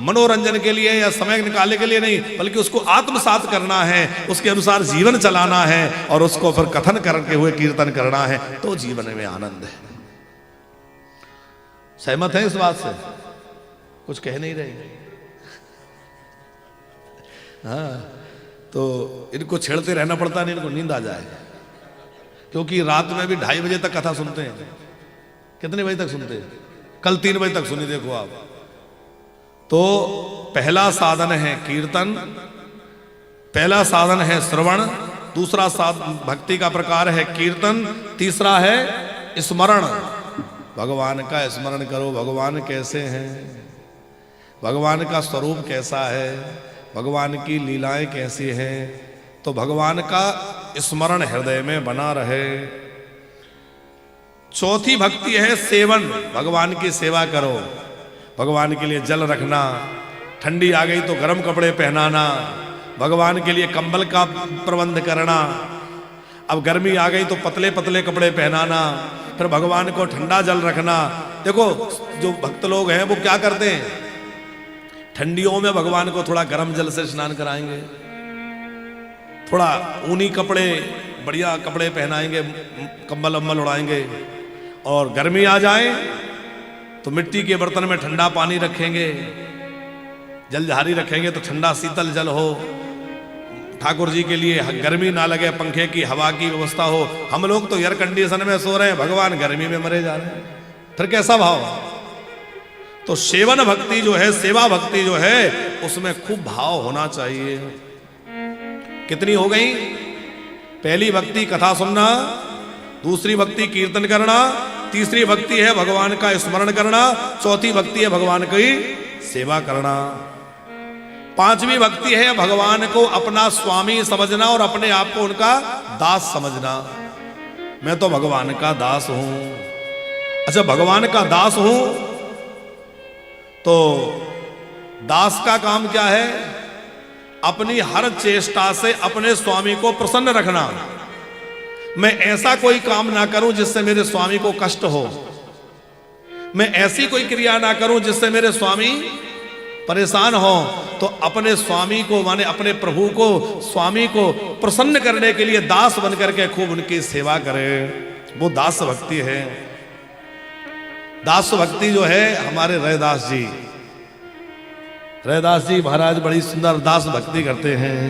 मनोरंजन के लिए या समय निकालने के लिए नहीं, बल्कि उसको आत्मसात करना है, उसके अनुसार जीवन चलाना है और उसको फिर कथन करके हुए कीर्तन करना है, तो जीवन में आनंद है। सहमत है इस बात से? कुछ कह नहीं रहे? हाँ, तो इनको छेड़ते रहना पड़ता नहीं, इनको नींद आ जाए, क्योंकि रात में भी 2:30 बजे तक कथा सुनते हैं। कितने बजे तक सुनते हैं? कल 3 बजे तक सुनी, देखो आप। तो पहला साधन है कीर्तन, पहला साधन है श्रवण, दूसरा साधन भक्ति का प्रकार है कीर्तन, तीसरा है स्मरण। भगवान का स्मरण करो, भगवान कैसे हैं, भगवान का स्वरूप कैसा है, भगवान की लीलाएं कैसी हैं, तो भगवान का स्मरण हृदय में बना रहे। चौथी भक्ति है सेवन, भगवान की सेवा करो, भगवान के लिए जल रखना, ठंडी आ गई तो गर्म कपड़े पहनाना, भगवान के लिए कंबल का प्रबंध करना, अब गर्मी आ गई तो पतले पतले कपड़े पहनाना, फिर भगवान को ठंडा जल रखना। देखो जो भक्त लोग हैं वो क्या करते हैं, ठंडियों में भगवान को थोड़ा गर्म जल से स्नान कराएंगे, थोड़ा ऊनी कपड़े बढ़िया कपड़े पहनाएंगे, कंबल अम्बल उड़ाएंगे, और गर्मी आ जाए तो मिट्टी के बर्तन में ठंडा पानी रखेंगे, जलझारी रखेंगे तो ठंडा शीतल जल हो, ठाकुर जी के लिए गर्मी ना लगे, पंखे की हवा की व्यवस्था हो। हम लोग तो एयर कंडीशन में सो रहे हैं, भगवान गर्मी में मरे जा रहे हैं, फिर कैसा भाव। तो सेवन भक्ति जो है, सेवा भक्ति जो है, उसमें खूब भाव होना चाहिए। कितनी हो गई? पहली भक्ति कथा सुनना, दूसरी भक्ति कीर्तन करना, तीसरी भक्ति है भगवान का स्मरण करना, चौथी भक्ति है भगवान की सेवा करना, पांचवी भक्ति है भगवान को अपना स्वामी समझना और अपने आप को उनका दास समझना। मैं तो भगवान का दास हूं। अच्छा, भगवान का दास हूं तो दास का काम क्या है? अपनी हर चेष्टा से अपने स्वामी को प्रसन्न रखना। मैं ऐसा कोई काम ना करूं जिससे मेरे स्वामी को कष्ट हो, मैं ऐसी कोई क्रिया ना करूं जिससे मेरे स्वामी परेशान हो। तो अपने स्वामी को, माने अपने प्रभु को, स्वामी को प्रसन्न करने के लिए दास बनकर के खूब उनकी सेवा करें, वो दास भक्ति है। दास भक्ति जो है हमारे रैदास जी महाराज बड़ी सुंदर दास भक्ति करते हैं।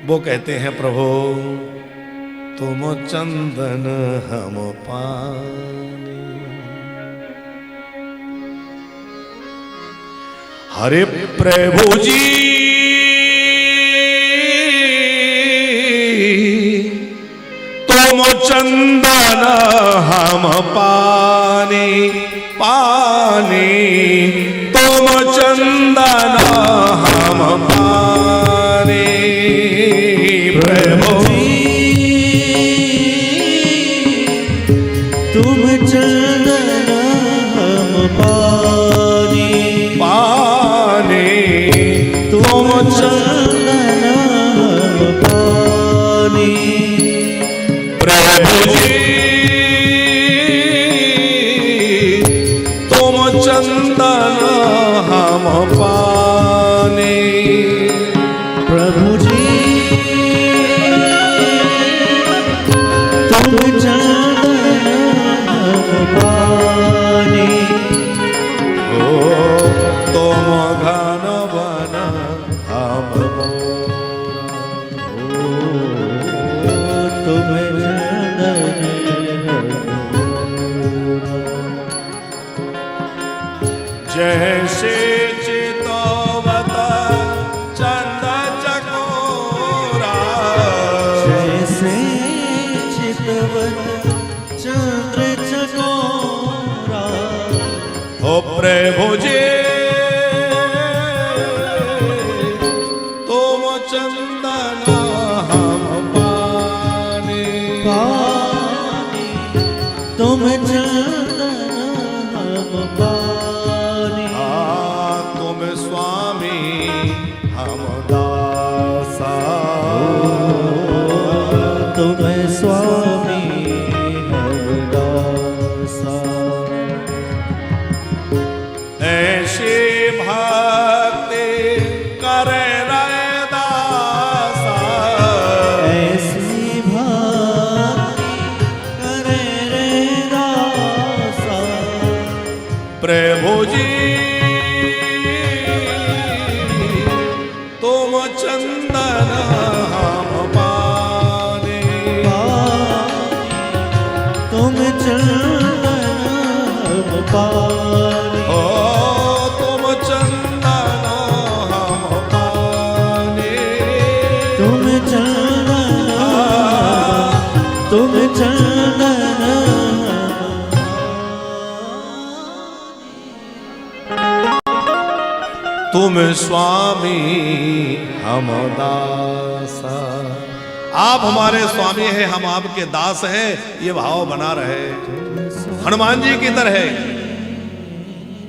वो कहते हैं, प्रभु तुम चंदन हम पानी, हरे प्रभु जी तुम चंदन हम पानी, पानी तुम चंदन हम पानी, प्रभु तुम चंदन हम पानी, पानी तुम चंदन हम पानी, प्रभु जी तुम चंदन हम पानी, प्रभु जी तुम चंदन हम पानी, ओ तुम घन बन हम तुम चंदन जैसे चितवत चंद चकोरा, जैसे चितवन चंद्र चकोरा, ओ प्रभु जी तुम चंदन हम पानी, पानी तुम चंदन हम पानी, तुम स्वामी हम दासा, तुम स्वामी हम दासा, ऐसे भक्ति करे रैदासा, ऐसी भक्ति करे रे दासा, प्रभु जी तुम चंदन हम पानी, तुम चंदन हम पानी, ओ तुम चंदन हम पानी, तुम चंदन, तुम चंदन तुम स्वामी हम दासा। आप हमारे स्वामी हैं, हम आपके दास हैं, ये भाव बना रहे। हनुमान जी की तरह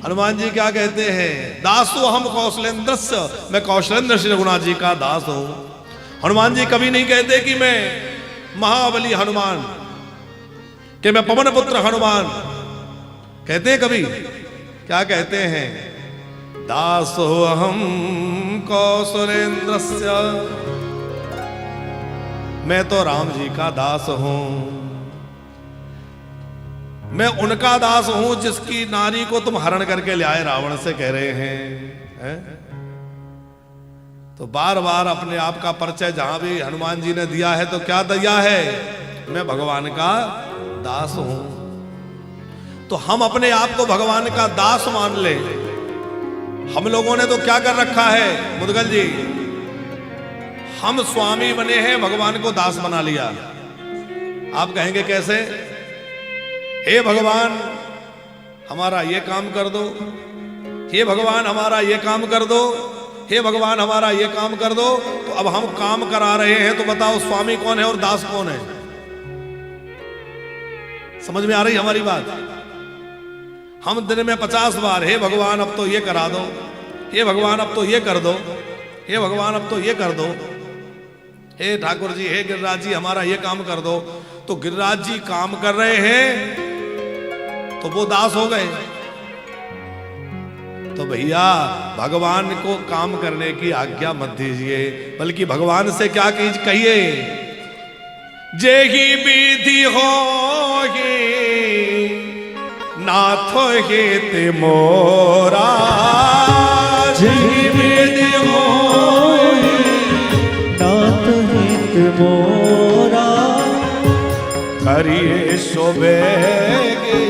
हनुमान जी क्या कहते हैं, दासो हम कौशलेंद्रस्य, मैं कौशलेंद्र श्री रघुनाथ जी का दास हूं। हनुमान जी कभी नहीं कहते कि मैं महाबली हनुमान, कि मैं पवन पुत्र हनुमान, कहते हैं कभी? क्या कहते हैं? दासो हम कौशलेंद्रस्य, मैं तो राम जी का दास हूं। मैं उनका दास हूं जिसकी नारी को तुम हरण करके ले आए रावण से, कह रहे हैं। तो बार बार अपने आप का परिचय जहां भी हनुमान जी ने दिया है तो क्या दिया है? मैं भगवान का दास हूं। तो हम अपने आप को भगवान का दास मान ले। हम लोगों ने तो क्या कर रखा है मुदगल जी, हम स्वामी बने हैं, भगवान को दास बना लिया। आप कहेंगे कैसे? हे भगवान हमारा ये काम कर दो, हे भगवान हमारा ये काम कर दो, हे भगवान हमारा ये काम कर दो। तो अब हम काम करा रहे हैं, तो बताओ स्वामी कौन है और दास कौन है? समझ में आ रही हमारी बात? हम दिन में 50 बार हे भगवान अब तो ये करा दो, हे भगवान अब तो ये कर दो, हे भगवान अब तो ये कर दो, हे ठाकुर जी, हे गिरिराज जी हमारा ये काम कर दो। तो गिरिराज जी काम कर रहे हैं तो वो दास हो गए। तो भैया भगवान को काम करने की आज्ञा मत दीजिए, बल्कि भगवान से क्या कहिए? जेही विधि होगी नाथ हेत मोरा, जेही विधि होगी नाथ हित मोरा, करिए सोबेगे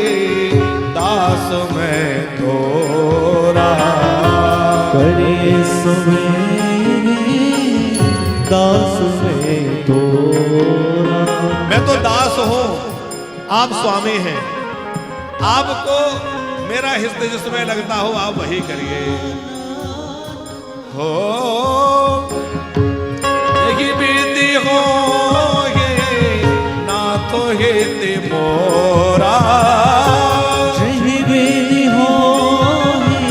दास में तोरा, करिए सोबेगे दास में तोरा। मैं तो दास हूं, आप स्वामी हैं। आपको मेरा हिस्से जिसमें लगता हो आप वही करिए। हो यही बीती हो नाथ हेत मोरा, जही विधि होगी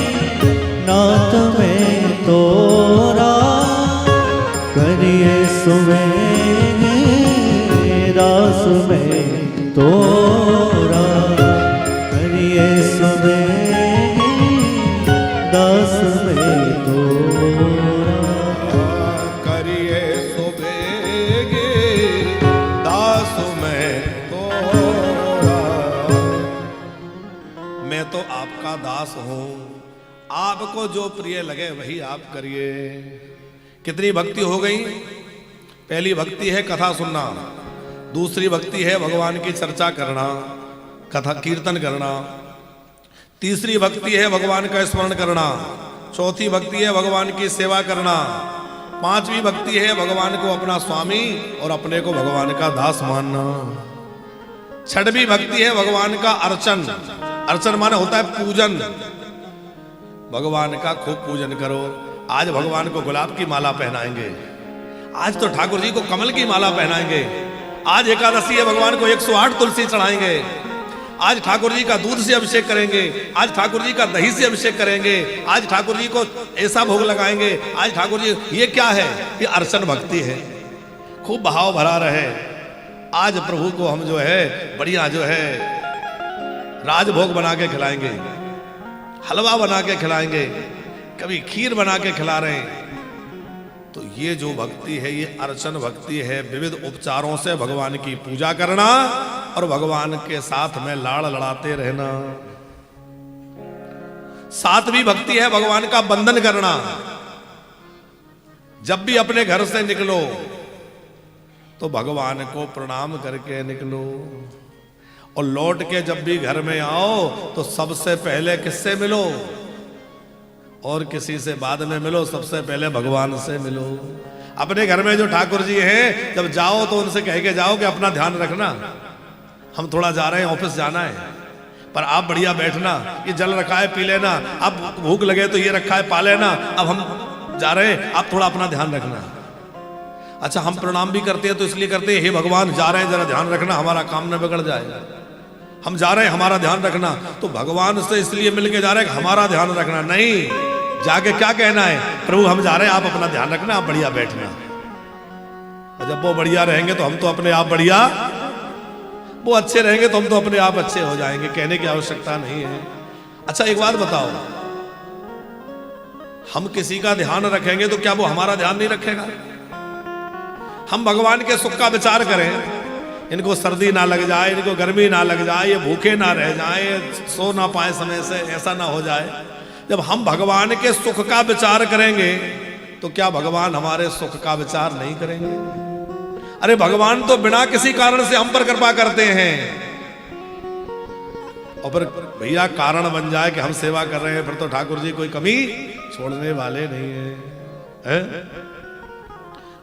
नाथ में तोरा, करिए सुबेगे दास में तोरा, करिए सुबेगे दास में तोरा, करिए सुबेगे दास में तोरा। मैं तो आपका दास हूं, आपको जो प्रिय लगे वही आप करिए। कितनी भक्ति हो गई? पहली भक्ति है कथा सुनना, दूसरी भक्ति है भगवान की चर्चा करना, कथा कीर्तन करना, तीसरी भक्ति है भगवान का स्मरण करना, चौथी भक्ति है भगवान की सेवा करना, पांचवी भक्ति है भगवान को अपना स्वामी और अपने को भगवान का दास मानना, छठवीं भक्ति है भगवान का अर्चन। अर्चन माने होता है पूजन। भगवान का खूब पूजन करो। आज भगवान को गुलाब की माला पहनाएंगे, आज तो ठाकुर जी को कमल की माला पहनाएंगे, आज एकादशी है भगवान को 108 तुलसी चढ़ाएंगे, आज ठाकुर जी का दूध से अभिषेक करेंगे, आज ठाकुर जी का दही से अभिषेक करेंगे, आज ठाकुर जी को ऐसा भोग लगाएंगे, आज ठाकुर जी। ये क्या है? ये अर्चन भक्ति है। खूब भाव भरा रहे। आज प्रभु को हम जो है बढ़िया जो है राजभोग बना के खिलाएंगे, हलवा बना के खिलाएंगे, कभी खीर बना के खिला रहे हैं। तो ये जो भक्ति है ये अर्चन भक्ति है। विविध उपचारों से भगवान की पूजा करना और भगवान के साथ में लाड़ लड़ाते रहना। सातवीं भक्ति है भगवान का बंधन करना। जब भी अपने घर से निकलो तो भगवान को प्रणाम करके निकलो, और लौट के जब भी घर में आओ तो सबसे पहले किससे मिलो? और किसी से बाद में मिलो, सबसे पहले भगवान से मिलो। अपने घर में जो ठाकुर जी हैं, जब जाओ तो उनसे कह के जाओ कि अपना ध्यान रखना, हम थोड़ा जा रहे हैं, ऑफिस जाना है। पर आप बढ़िया बैठना, ये जल रखा है पी लेना, आप भूख लगे तो ये रखा है पा लेना, अब हम जा रहे हैं, आप थोड़ा अपना ध्यान रखना। अच्छा, हम प्रणाम भी करते हैं तो इसलिए करते हैं, हे भगवान जा रहे हैं जरा ध्यान रखना हमारा काम न बिगड़ जाए। हम जा रहे हैं हमारा ध्यान रखना, तो भगवान से इसलिए मिलके जा रहे हैं हमारा ध्यान रखना नहीं, जाके क्या कहना है, प्रभु हम जा रहे हैं आप अपना ध्यान रखना, आप बढ़िया बैठना। और जब वो बढ़िया रहेंगे तो हम तो अपने आप बढ़िया, वो अच्छे रहेंगे तो हम तो अपने आप अच्छे हो जाएंगे, कहने की आवश्यकता नहीं है। अच्छा एक बात बताओ, हम किसी का ध्यान रखेंगे तो क्या वो हमारा ध्यान नहीं रखेगा? हम भगवान के सुख का विचार करें, इनको सर्दी ना लग जाए, इनको गर्मी ना लग जाए, ये भूखे ना रह जाए, सो ना पाए समय से, ऐसा ना हो जाए। जब हम भगवान के सुख का विचार करेंगे तो क्या भगवान हमारे सुख का विचार नहीं करेंगे? अरे भगवान तो बिना किसी कारण से हम पर कृपा करते हैं, और फिर भैया कारण बन जाए कि हम सेवा कर रहे हैं, फिर तो ठाकुर जी कोई कमी छोड़ने वाले नहीं है?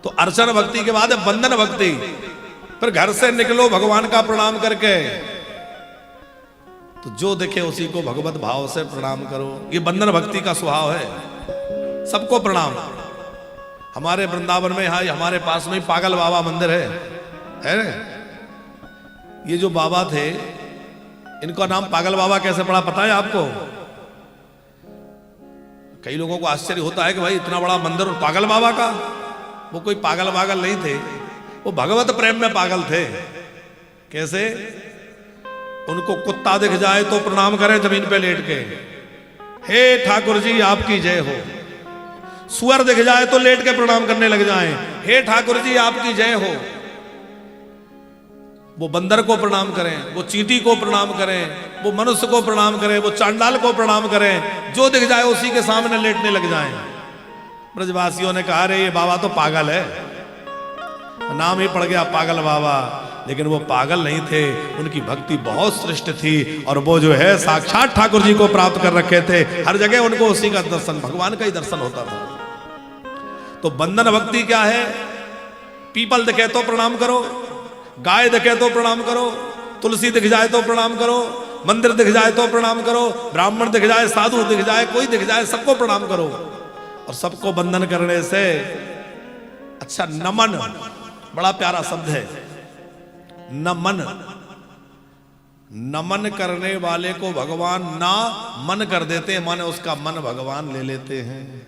तो अर्चन भक्ति के बाद है बंधन भक्ति। फिर घर से निकलो भगवान का प्रणाम करके, तो जो दिखे उसी को भगवत भाव से प्रणाम करो। ये बंधन भक्ति का स्वभाव है। सबको प्रणाम। हमारे वृंदावन में यहाँ हमारे पास में पागल बाबा मंदिर है ना? ये जो बाबा थे इनका नाम पागल बाबा कैसे पड़ा पता है आपको? कई लोगों को आश्चर्य होता है कि भाई इतना बड़ा मंदिर और पागल बाबा का। वो कोई पागल पागल नहीं थे, वो भगवत प्रेम में पागल थे। कैसे? उनको कुत्ता दिख जाए तो प्रणाम करें जमीन पे लेट के, हे ठाकुर जी आपकी जय हो। सुअर दिख जाए तो लेट के प्रणाम करने लग जाएं, हे ठाकुर जी आपकी जय हो। वो बंदर को प्रणाम करें, वो चींटी को प्रणाम करें, वो मनुष्य को प्रणाम करें, वो चांडाल को प्रणाम करें, जो दिख जाए उसी के सामने लेटने लग जाएं। ब्रजवासियों ने कहा रे ये बाबा तो पागल है, नाम ही पड़ गया पागल बाबा। लेकिन वो पागल नहीं थे, उनकी भक्ति बहुत श्रेष्ठ थी, और वो जो है साक्षात ठाकुर जी को प्राप्त कर रखे थे। हर जगह उनको उसी का दर्शन, भगवान का ही दर्शन होता था। तो बंधन भक्ति क्या है? पीपल दिखे तो प्रणाम करो, गाय दिखे तो प्रणाम करो, तुलसी दिख जाए तो प्रणाम करो, मंदिर दिख जाए तो प्रणाम करो, ब्राह्मण दिख जाए, साधु दिख जाए, कोई दिख जाए, सबको प्रणाम करो। और सबको बंधन करने से अच्छा नमन, बड़ा प्यारा शब्द है नमन। नमन करने वाले को भगवान ना मन कर देते हैं, माने उसका मन भगवान ले लेते हैं।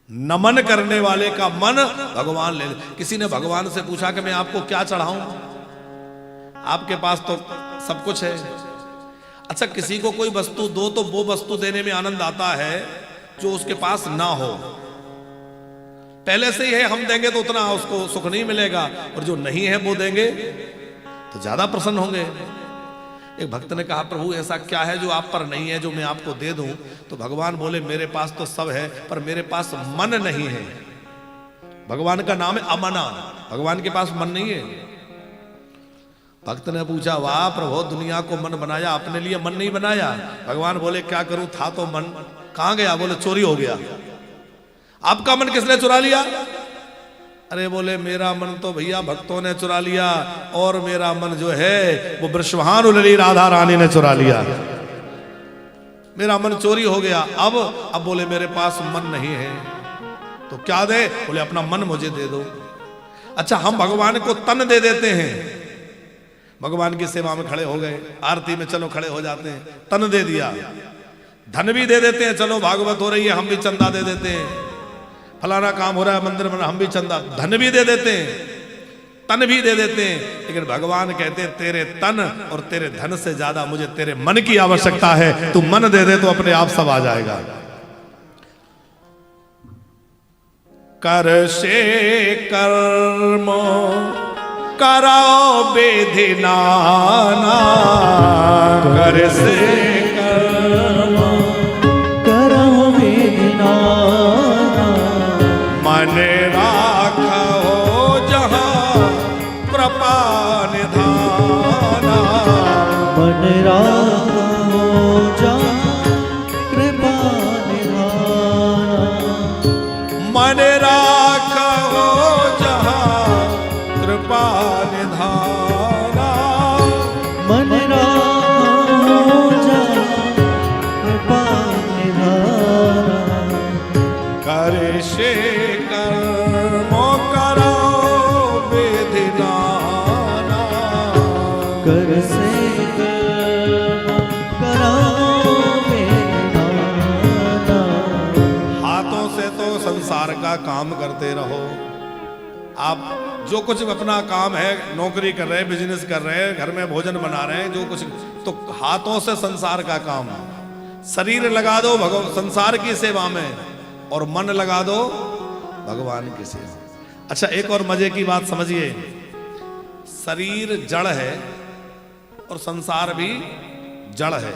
नमन करने वाले का मन भगवान ले लेते। किसी ने भगवान से पूछा कि मैं आपको क्या चढ़ाऊं, आपके पास तो सब कुछ है। अच्छा, किसी को कोई वस्तु दो तो वो वस्तु देने में आनंद आता है जो उसके पास ना हो। पहले से ही है, हम देंगे तो उतना उसको सुख नहीं मिलेगा, और जो नहीं है वो देंगे तो ज्यादा प्रसन्न होंगे। एक भक्त ने कहा प्रभु ऐसा क्या है जो आप पर नहीं है जो मैं आपको दे दूं? तो भगवान बोले मेरे पास तो सब है पर मेरे पास मन नहीं है। भगवान का नाम है अमना, भगवान के पास मन नहीं है। भक्त ने पूछा वाह प्रभु दुनिया को मन बनाया, अपने लिए मन नहीं बनाया? भगवान बोले क्या करूं, था तो मन, कहां गया? बोले चोरी हो गया। आपका मन किसने चुरा लिया? अरे बोले मेरा मन तो भैया भक्तों ने चुरा लिया, और मेरा मन जो है वो वृषभानु लली राधा रानी ने चुरा लिया। मेरा मन चोरी हो गया। अब बोले मेरे पास मन नहीं है, तो क्या दे? बोले अपना मन मुझे दे दो। अच्छा, हम भगवान को तन दे देते हैं, भगवान की सेवा में खड़े हो गए, आरती में चलो खड़े हो जाते हैं, तन दे दिया। धन भी दे देते हैं, चलो भागवत हो रही है हम भी चंदा दे देते हैं, फलाना काम हो रहा है मंदिर में हम भी चंदा, धन भी दे देते हैं, तन भी दे देते हैं। लेकिन भगवान कहते हैं तेरे तन और तेरे धन से ज्यादा मुझे तेरे मन की आवश्यकता है। तू मन दे दे तो अपने आप सब आ जाएगा। कर से कर्म कराओ बेधिना, कर से कर्म कराओ बेधिना, मन राखो जहाँ कृपा निधाना, मन राखो जहाँ कृपा निधाना, मन राखो जहाँ कृपा निधाना, मन राखो काम करते रहो। आप जो कुछ अपना काम है, नौकरी कर रहे हैं, बिजनेस कर रहे हैं, घर में भोजन बना रहे हैं, जो कुछ, तो हाथों से संसार का काम, शरीर लगा दो संसार की सेवा में और मन लगा दो भगवान की सेवा। अच्छा, एक और मजे की बात समझिए, शरीर जड़ है और संसार भी जड़ है,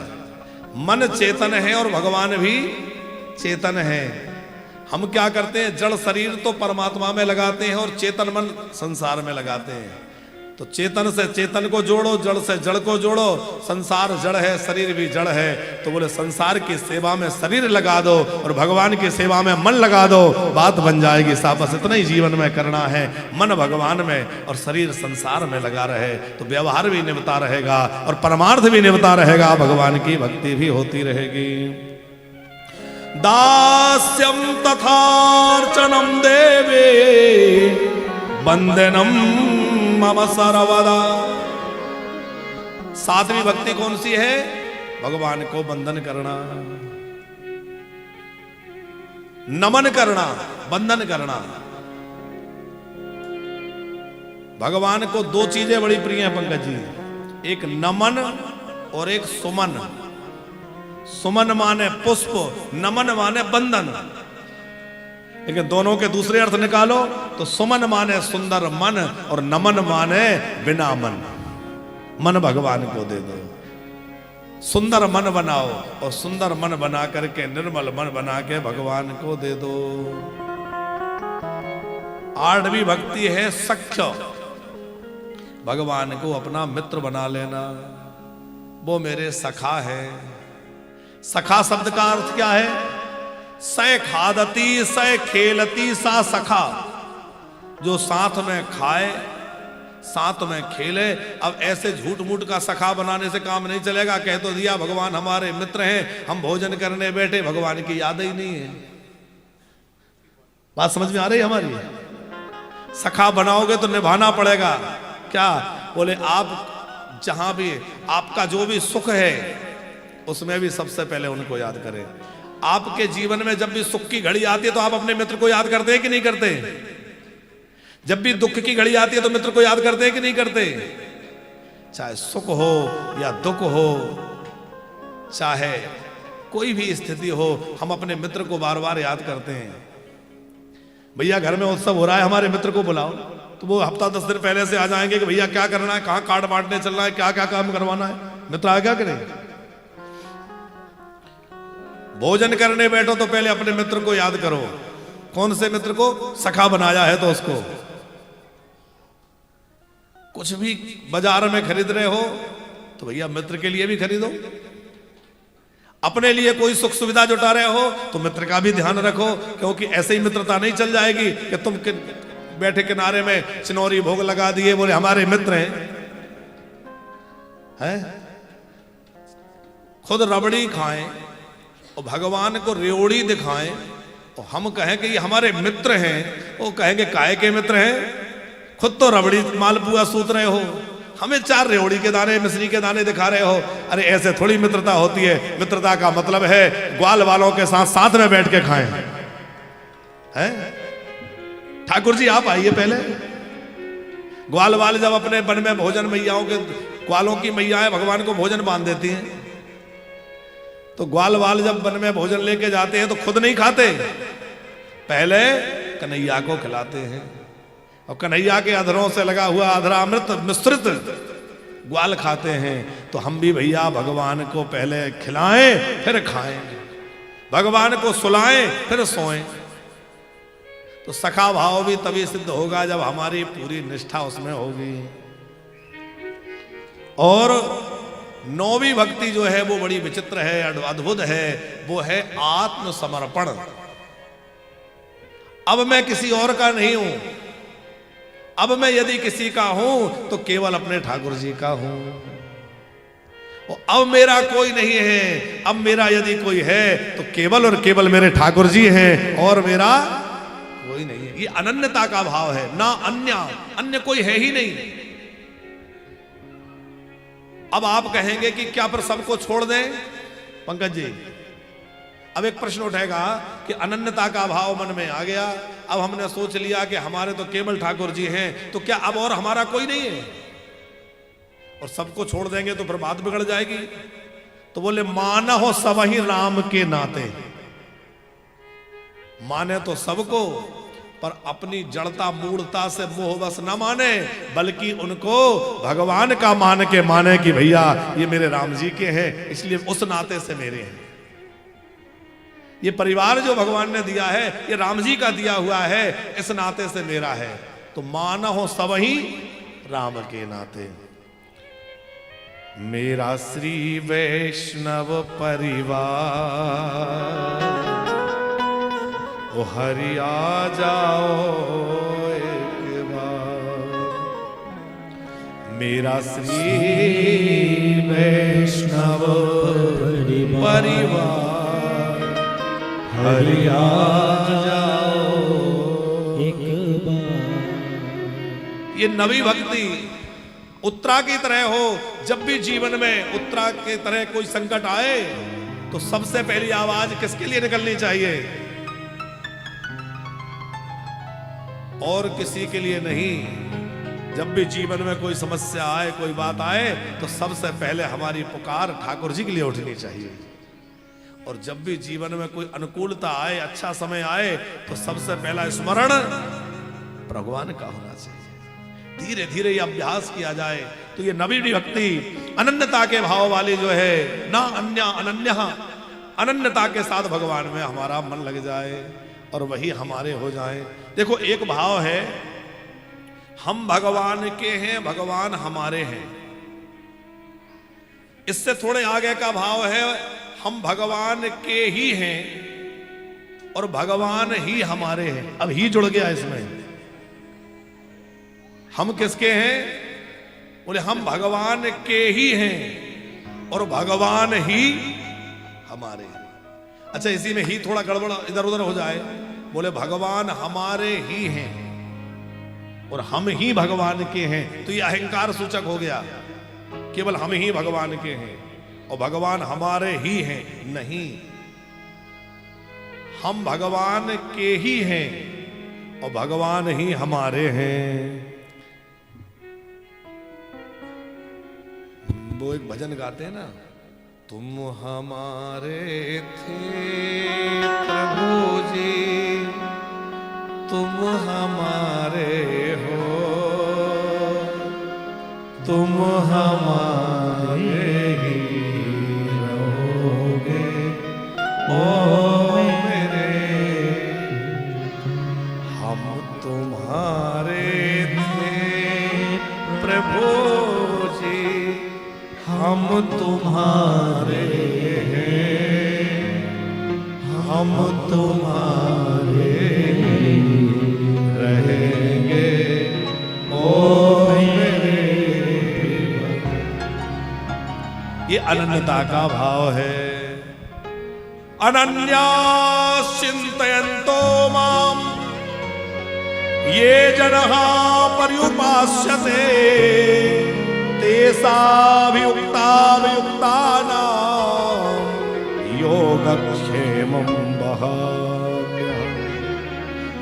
मन चेतन है और भगवान भी चेतन है। हम क्या करते हैं, जड़ शरीर तो परमात्मा में लगाते हैं और चेतन मन संसार में लगाते हैं। तो चेतन से चेतन को जोड़ो, जड़ से जड़ को जोड़ो। संसार जड़ है, शरीर भी जड़ है, तो बोले संसार की सेवा में शरीर लगा दो और भगवान की सेवा में मन लगा दो, बात बन जाएगी साहब। बस इतना ही जीवन में करना है, मन भगवान में और शरीर संसार में लगा रहे, तो व्यवहार भी निभता रहेगा और परमार्थ भी निभता रहेगा, भगवान की भक्ति भी होती रहेगी। दास्यम तथार्चनम देवे वंदनम मम सर्वदा। सातवीं भक्ति कौन सी है? भगवान को वंदन करना, नमन करना, वंदन करना। भगवान को दो चीजें बड़ी प्रिय हैं पंकज जी, एक नमन और एक सुमन। सुमन माने पुष्प, नमन माने बंधन। लेकिन दोनों के दूसरे अर्थ निकालो तो सुमन माने सुंदर मन और नमन माने बिना मन। मन भगवान को दे दो, सुंदर मन बनाओ और सुंदर मन बना करके, निर्मल मन बना के भगवान को दे दो। आठवीं भक्ति है सख्य, भगवान को अपना मित्र बना लेना। वो मेरे सखा है। सखा शब्द का अर्थ क्या है? सै खादती सै खेलती सा सखा, जो साथ में खाए, साथ में खेले। अब ऐसे झूठ मूठ का सखा बनाने से काम नहीं चलेगा। कह तो दिया भगवान हमारे मित्र हैं, हम भोजन करने बैठे, भगवान की याद ही नहीं है। बात समझ में आ रही है हमारी? सखा बनाओगे तो निभाना पड़ेगा। क्या बोले? आप जहां भी, आपका जो भी सुख है उसमें भी सबसे पहले उनको याद करें। आपके जीवन में जब भी सुख की घड़ी आती है तो आप अपने मित्र को याद करते हैं कि नहीं करते? जब भी दुख की घड़ी आती है तो मित्र को याद करते हैं कि नहीं करते? चाहे सुख हो या दुख हो, चाहे कोई भी स्थिति हो, हम अपने मित्र को बार बार याद करते हैं। भैया घर में उत्सव हो रहा है, हमारे मित्र को बुलाओ, तो वो हफ्ता 10 दिन पहले से आ जाएंगे कि भैया क्या करना है, कहाँ कार्ड बांटने चलना है, क्या क्या काम करवाना है। मित्र आ गया कि नहीं? भोजन करने बैठो तो पहले अपने मित्र को याद करो। कौन से मित्र को? सखा बनाया है तो उसको। कुछ भी बाजार में खरीद रहे हो तो भैया मित्र के लिए भी खरीदो। अपने लिए कोई सुख सुविधा जुटा रहे हो तो मित्र का भी ध्यान रखो, क्योंकि ऐसे ही मित्रता नहीं चल जाएगी कि तुम बैठे किनारे में चिनौरी भोग लगा दिए, बोले हमारे मित्र हैं। खुद रबड़ी खाएं और भगवान को रेवड़ी दिखाएं और हम कहें कि ये हमारे मित्र हैं, वो कहेंगे काहे के मित्र हैं? खुद तो रबड़ी मालपुआ सूत रहे हो, हमें 4 रेवड़ी के दाने, मिश्री के दाने दिखा रहे हो। अरे ऐसे थोड़ी मित्रता होती है। मित्रता का मतलब है ग्वाल वालों के साथ साथ में बैठ के खाएं। हैं? ठाकुर जी आप आइए पहले। ग्वाल वाले जब अपने वन में भोजन, मैयाओं के, ग्वालों की मैयाएं भगवान को भोजन बांध देती हैं, तो ग्वाल वाल जब वन में भोजन लेके जाते हैं तो खुद नहीं खाते, पहले कन्हैया को खिलाते हैं। और कन्हैया के अधरों से लगा हुआ अधरामृत मिश्रित ग्वाल खाते हैं। तो हम भी भैया भगवान को पहले खिलाएं फिर खाएं, भगवान को सुलाएं फिर सोएं। तो सखा भाव भी तभी सिद्ध होगा जब हमारी पूरी निष्ठा उसमें होगी। और 9वीं भक्ति जो है वो बड़ी विचित्र है, अद्भुत है। वो है आत्मसमर्पण। अब मैं किसी और का नहीं हूं, अब मैं यदि किसी का हूं तो केवल अपने ठाकुर जी का हूं। और अब मेरा कोई नहीं है, अब मेरा यदि कोई है तो केवल और केवल मेरे ठाकुर जी हैं और मेरा कोई नहीं है। ये अनन्यता का भाव है, ना अन्य कोई है ही नहीं। अब आप कहेंगे कि क्या पर सबको छोड़ दें? पंकज जी अब एक प्रश्न उठेगा कि अनन्यता का भाव मन में आ गया, अब हमने सोच लिया कि हमारे तो केवल ठाकुर जी हैं, तो क्या अब और हमारा कोई नहीं है? और सबको छोड़ देंगे तो फिर बात बिगड़ जाएगी। तो बोले माना हो सब ही राम के नाते, माने तो सबको, पर अपनी जड़ता मूढ़ता से मोह बस न माने, बल्कि उनको भगवान का मान के माने कि भैया ये मेरे राम जी के हैं, इसलिए उस नाते से मेरे हैं। ये परिवार जो भगवान ने दिया है ये राम जी का दिया हुआ है, इस नाते से मेरा है। तो माना हो सब ही राम के नाते। मेरा श्री वैष्णव परिवार, ओ हरि आ जाओ एक बार। मेरा श्री वैष्णव परिवार, हरि आ जाओ एक बार। ये नवी भक्ति उत्तरा की तरह हो। जब भी जीवन में उत्तरा की तरह कोई संकट आए तो सबसे पहली आवाज किसके लिए निकलनी चाहिए? और किसी के लिए नहीं। जब भी जीवन में कोई समस्या आए, कोई बात आए, तो सबसे पहले हमारी पुकार ठाकुर जी के लिए उठनी चाहिए। और जब भी जीवन में कोई अनुकूलता आए, अच्छा समय आए, तो सबसे पहला स्मरण भगवान का होना चाहिए। धीरे धीरे ये अभ्यास किया जाए तो ये नवी भक्ति अनन्यता के भाव वाली जो है ना, अन्य अनन्य, अनन्यता के साथ भगवान में हमारा मन लग जाए और वही हमारे हो जाए। देखो एक भाव है हम भगवान के हैं, भगवान हमारे हैं। इससे थोड़े आगे का भाव है हम भगवान के ही हैं और भगवान ही हमारे हैं। अब ही जुड़ गया इसमें। हम किसके हैं? बोले हम भगवान के ही हैं और भगवान ही हमारे हैं। अच्छा इसी में ही थोड़ा गड़बड़ इधर उधर हो जाए। बोले भगवान हमारे ही हैं और हम ही भगवान के हैं, तो ये अहंकार सूचक हो गया। केवल हम ही भगवान के हैं और भगवान हमारे ही हैं। नहीं, हम भगवान के ही हैं और भगवान ही हमारे हैं। वो एक भजन गाते हैं ना, तुम हमारे थे प्रभु जी, तुम हमारे हो, तुम हमारे ही रहोगे ओ मेरे। हम तुम्हारे थे प्रभु जी, हम तुम्हारे हैं, हम तुम्हारे रहेंगे ओ मेरे। ये अनन्यता का भाव है। अनन्या चिंतयन्तो माम ये जनः पर्युपास्यते, तेषाभियुक्ताभियुक्तानां योगक्षेमं वहाम्यहम्।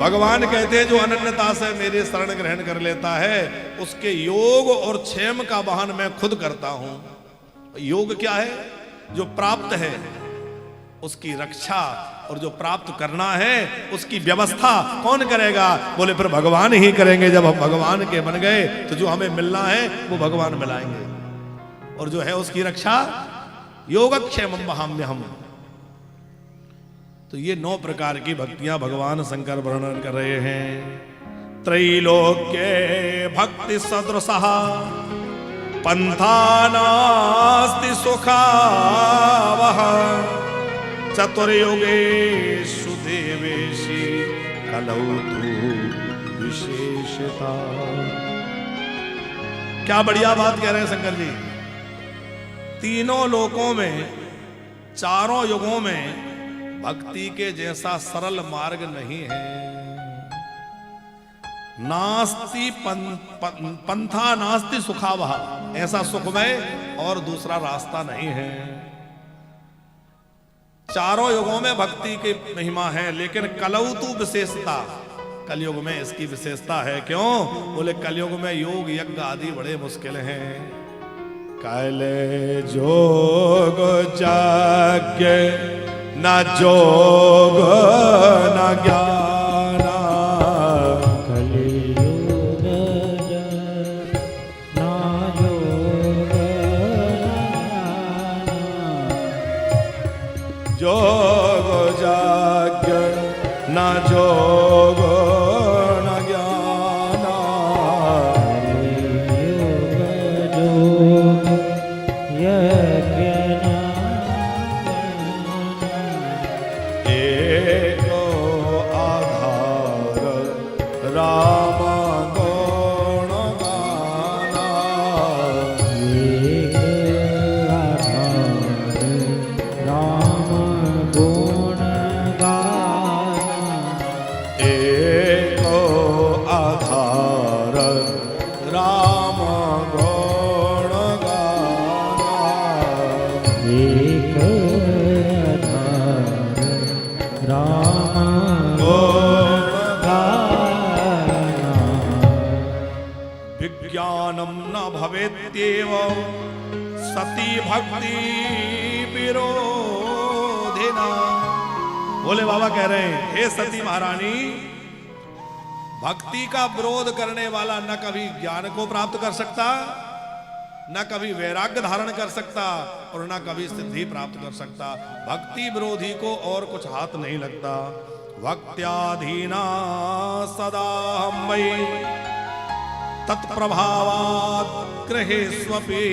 भगवान कहते हैं जो अनन्यता से मेरे शरण ग्रहण कर लेता है उसके योग और क्षेम का वहन मैं खुद करता हूं। योग क्या है? जो प्राप्त है उसकी रक्षा, और जो प्राप्त करना है उसकी व्यवस्था कौन करेगा? बोले फिर भगवान ही करेंगे। जब हम भगवान के बन गए तो जो हमें मिलना है वो भगवान मिलाएंगे, और जो है उसकी रक्षा योगक्षेमं वहाम्यहम्। तो ये 9 प्रकार की भक्तियां भगवान शंकर वर्णन कर रहे हैं। त्रैलोक्ये भक्ति सदृशः पंथा नास्ति सुखावह, चतुर्युगेषु देवेशि कलौ तु विशेषता। क्या बढ़िया बात कह रहे हैं शंकर जी। तीनों लोकों में, चारों युगों में भक्ति के जैसा सरल मार्ग नहीं है। नास्ति पंथा नास्ति सुखावह, ऐसा सुखमय और दूसरा रास्ता नहीं है। चारों युगों में भक्ति की महिमा है, लेकिन कलौतु विशेषता, कलयुग में इसकी विशेषता है। क्यों? बोले कलयुग में योग यज्ञ आदि बड़े मुश्किल हैं। काले जोग यज्ञ न जोग न ज्ञान, कलियुग ना योग जोग यज्ञ न जोग न ज्ञान, योग यज्ञ एक आधार राम गुण गाना, राम गुण गाना, एक आधार राम गुण गाना, एक आधार राम गुण गाना। विज्ञानम न भवेत्येव सती भक्ति विरोधिना। बोले बाबा कह रहे हैं, हे सती महारानी, भक्ति का विरोध करने वाला न कभी ज्ञान को प्राप्त कर सकता, न कभी वैराग्य धारण कर सकता और न कभी सिद्धि प्राप्त कर सकता। भक्ति विरोधी को और कुछ हाथ नहीं लगता। भक्त्याधीना सदा हम वै तत्प्रभावात् गृहेष्वपि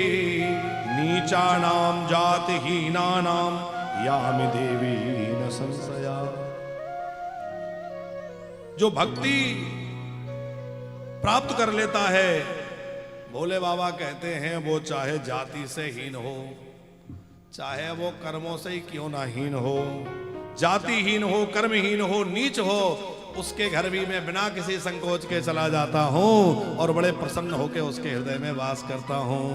नीचानां जातिहीनानां यामि देवी न संशया। जो भक्ति प्राप्त कर लेता है, भोले बाबा कहते हैं, वो चाहे जाति से हीन हो, चाहे वो कर्मों से ही क्यों ना हीन हो, जातिहीन हो, कर्महीन हो, नीच हो, उसके घर भी मैं बिना किसी संकोच के चला जाता हूं और बड़े प्रसन्न होकर उसके हृदय में वास करता हूं।